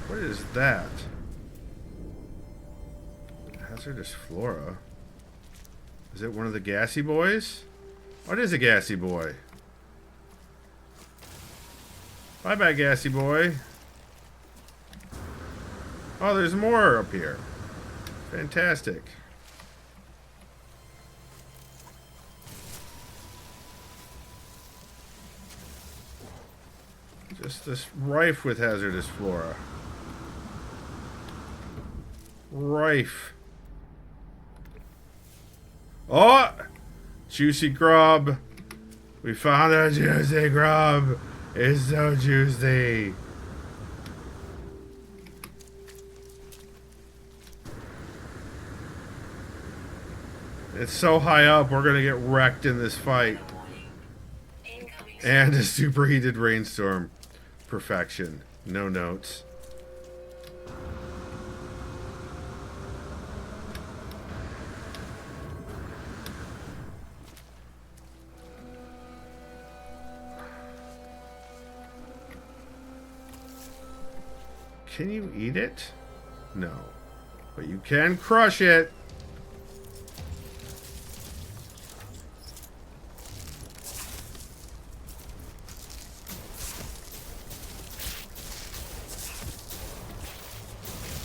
What is that? Hazardous flora. Is it one of the gassy boys? What is a gassy boy? Bye-bye, gassy boy. Oh, there's more up here. Fantastic. Just this rife with hazardous flora. Rife. Oh! Juicy grub. We found a juicy grub. It's so juicy. It's so high up, we're gonna get wrecked in this fight. Incoming. And a superheated rainstorm. Perfection. No notes. Can you eat it? No. But you can crush it.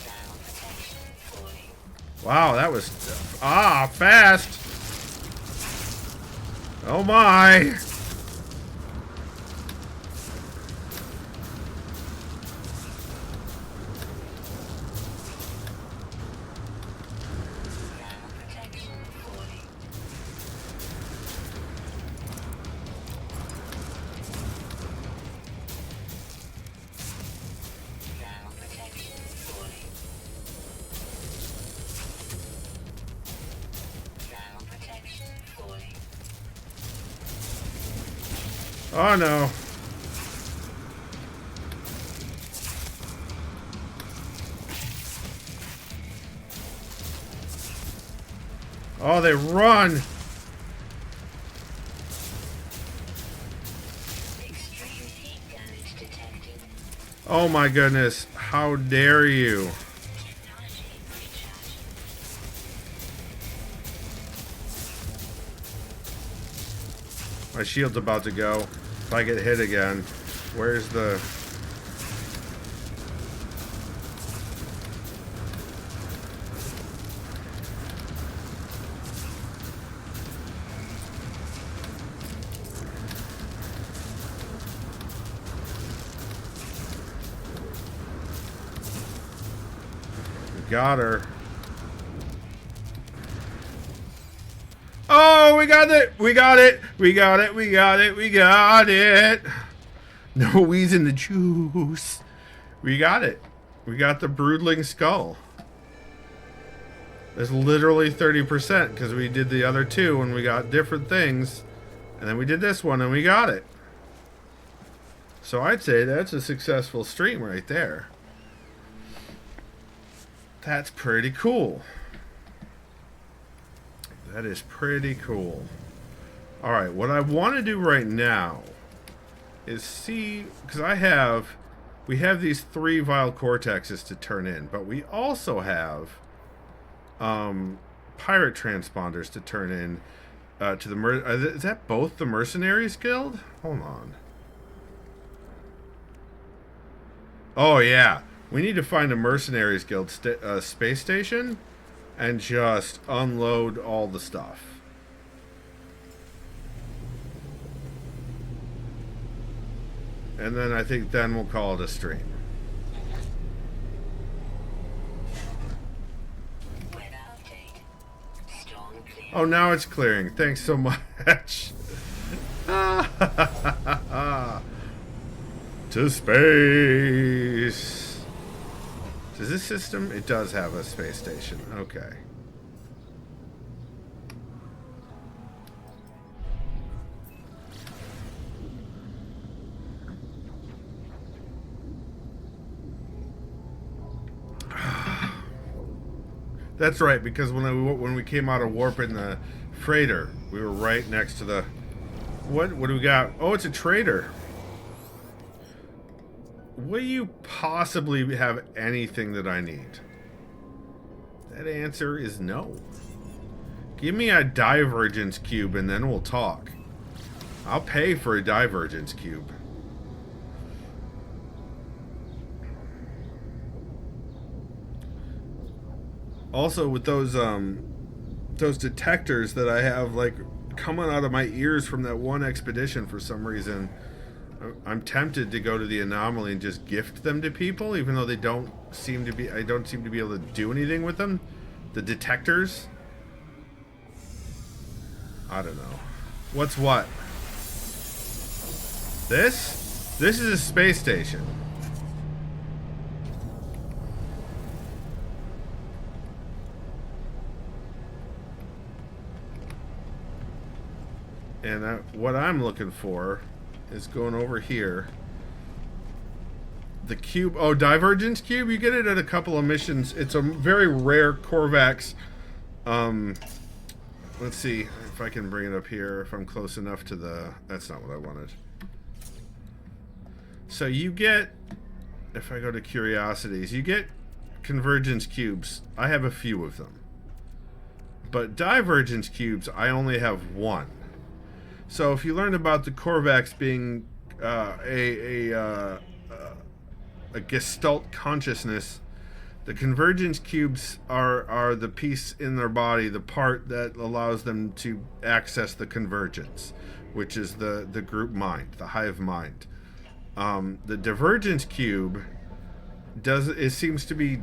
Ground protection falling. Wow, that was fast. Oh my. Ground protection falling. Ground protection falling. Ground protection falling. Oh no. Oh, they run. Extreme heat damage detected. Oh my goodness. How dare you? Technology recharge. My shield's about to go. If I get hit again. Where's the... Got her. Oh, we got it! We got it! We got it! We got it! We got it! No wheeze in the juice. We got it. We got the broodling skull. It's literally 30% because we did the other two and we got different things. And then we did this one and we got it. So I'd say that's a successful stream right there. That's pretty cool. That is pretty cool. Alright, what I want to do right now is see, because I have we have these 3 vile cortexes to turn in, but we also have pirate transponders to turn in to the is that both the Mercenaries Guild? Hold on. Oh yeah, we need to find a Mercenaries Guild space station and just unload all the stuff. And then I think then we'll call it a stream. Weather update. Storm clear. Oh, now it's clearing. Thanks so much. To space. Does this system? It does have a space station. Okay. That's right, because when we came out of warp in the freighter, we were right next to the... What do we got? Oh, it's a trader. Will you possibly have anything that I need? That answer is no. Give me a divergence cube and then we'll talk. I'll pay for a divergence cube. Also, with those detectors that I have, like, coming out of my ears from that one expedition for some reason, I'm tempted to go to the anomaly and just gift them to people, even though they don't seem to be... I don't seem to be able to do anything with them. The detectors. I don't know. What's what? This? This is a space station. And what I'm looking for is going over here. The cube. Oh, divergence cube. You get it at a couple of missions. It's a very rare Corvax. Let's see if I can bring it up here. If I'm close enough to the... That's not what I wanted. So you get... If I go to curiosities, you get convergence cubes. I have a few of them. But divergence cubes, I only have one. So if you learn about the Corvax being a Gestalt consciousness, the convergence cubes are the piece in their body, the part that allows them to access the convergence, which is the group mind, the hive mind. The divergence cube seems to be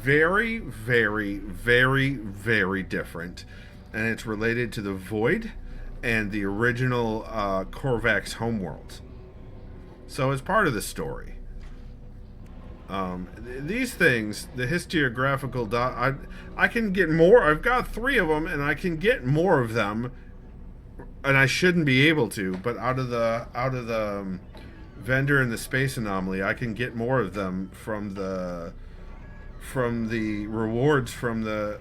very, very, very, very different, and it's related to the void and the original Corvax homeworld. So it's part of the story. These things, the historiographical I can get more. I've got 3 of them, and I can get more of them, and I shouldn't be able to. But out of the vendor and the space anomaly, I can get more of them from the rewards from the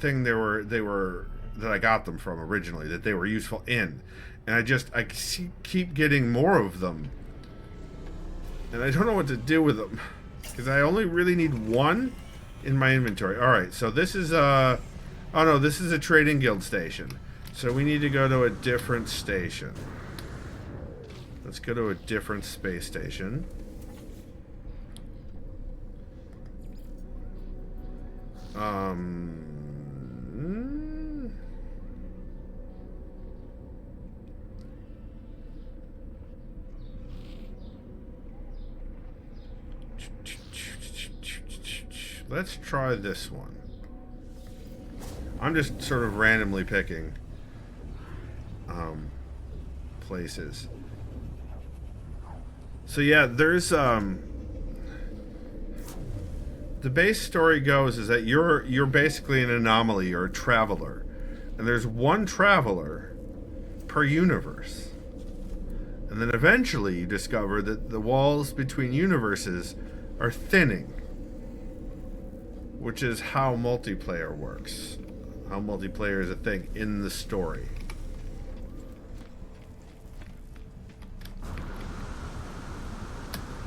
thing they were that I got them from originally, that they were useful in. And I keep getting more of them. And I don't know what to do with them, because I only really need one in my inventory. Alright, so this is oh no, this is a trading guild station. So we need to go to a different station. Let's go to a different space station. Let's try this one. I'm just sort of randomly picking places. So yeah, there's the base story goes is that you're basically an anomaly, you're a traveler. And there's one traveler per universe. And then eventually you discover that the walls between universes are thinning. Which is how multiplayer works. How multiplayer is a thing in the story.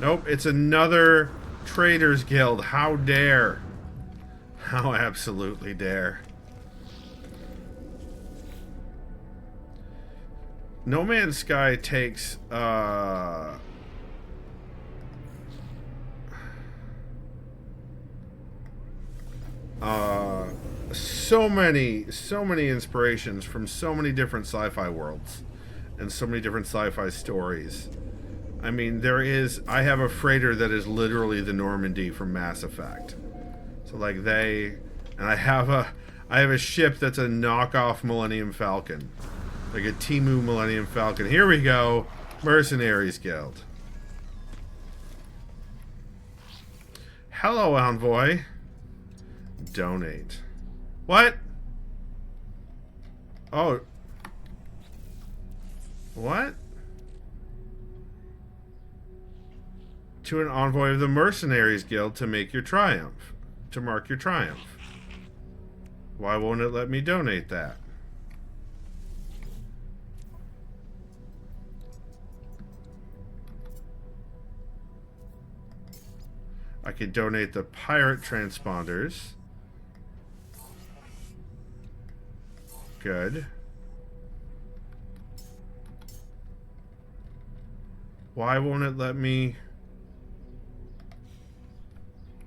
Nope, it's another Traders Guild. How dare. How absolutely dare. No Man's Sky takes so many inspirations from so many different sci-fi worlds and so many different sci-fi stories. I mean, I have a freighter that is literally the Normandy from Mass Effect. So like and I have a ship that's a knockoff Millennium Falcon. Like a Timu Millennium Falcon. Here we go. Mercenaries Guild. Hello, Envoy. Donate. What? Oh. What? To an envoy of the Mercenaries Guild to make your triumph. To mark your triumph. Why won't it let me donate that? I could donate the pirate transponders. Good. Why won't it let me?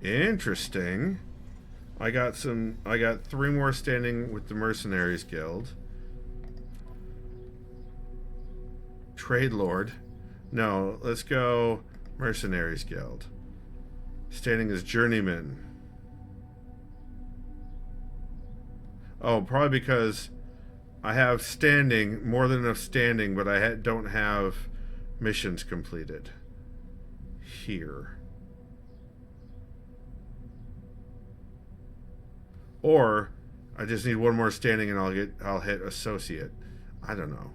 Interesting. I got 3 more standing with the Mercenaries Guild. Trade Lord. No, let's go Mercenaries Guild. Standing as journeyman. Oh, probably because I have standing, more than enough standing, but I don't have missions completed. Here. Or I just need 1 more standing and I'll hit associate. I don't know.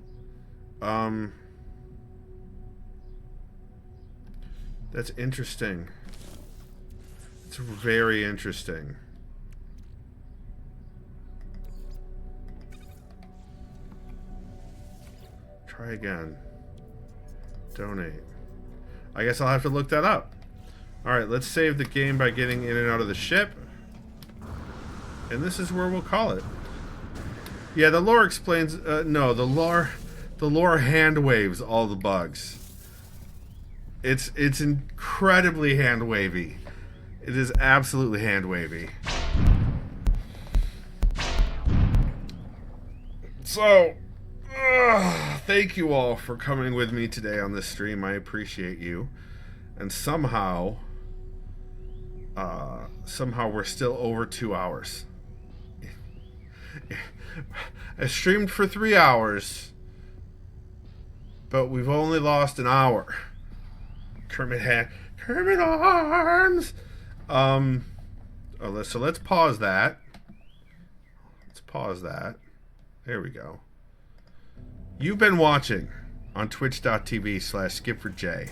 That's interesting. It's very interesting. Try again. Donate. I guess I'll have to look that up. Alright, let's save the game by getting in and out of the ship. And this is where we'll call it. Yeah, the lore explains... no, the lore hand waves all the bugs. It's incredibly hand wavy. It is absolutely hand wavy. So, thank you all for coming with me today on this stream. I appreciate you. And somehow we're still over 2 hours. I streamed for 3 hours, but we've only lost an hour. Kermit arms. So let's pause that. Let's pause that. There we go. You've been watching on twitch.tv/SkipForJ,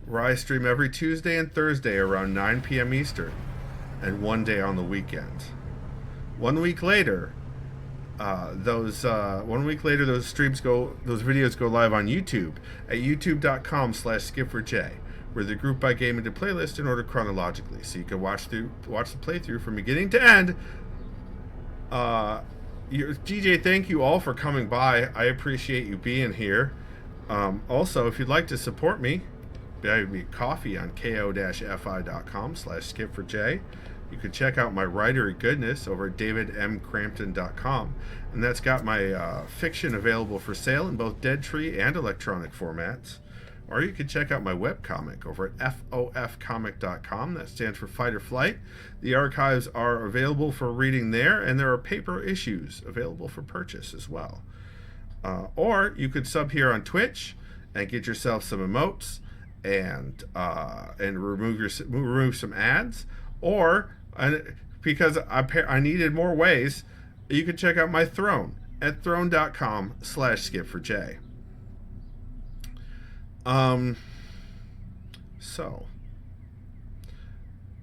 where I stream every Tuesday and Thursday around 9 p.m. Eastern, and 1 day on the weekend. 1 week later, those videos go live on YouTube at youtube.com/SkipForJ, where they're grouped by game into playlists in order chronologically, so you can watch the playthrough from beginning to end. DJ, thank you all for coming by. I appreciate you being here. Also, if you'd like to support me, buy me coffee on ko-fi.com/SkipForJ. You can check out my Writery goodness over at davidmcrampton.com, and that's got my fiction available for sale in both Dead Tree and electronic formats. Or you can check out my webcomic over at fofcomic.com. That stands for Fight or Flight. The archives are available for reading there, and there are paper issues available for purchase as well. Or you could sub here on Twitch and get yourself some emotes and remove some ads. Or, because I needed more ways, you can check out my Throne at throne.com/SkipForJ. So,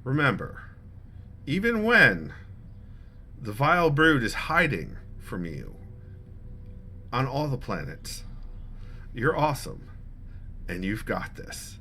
remember, even when the vile brood is hiding from you on all the planets, you're awesome, and you've got this.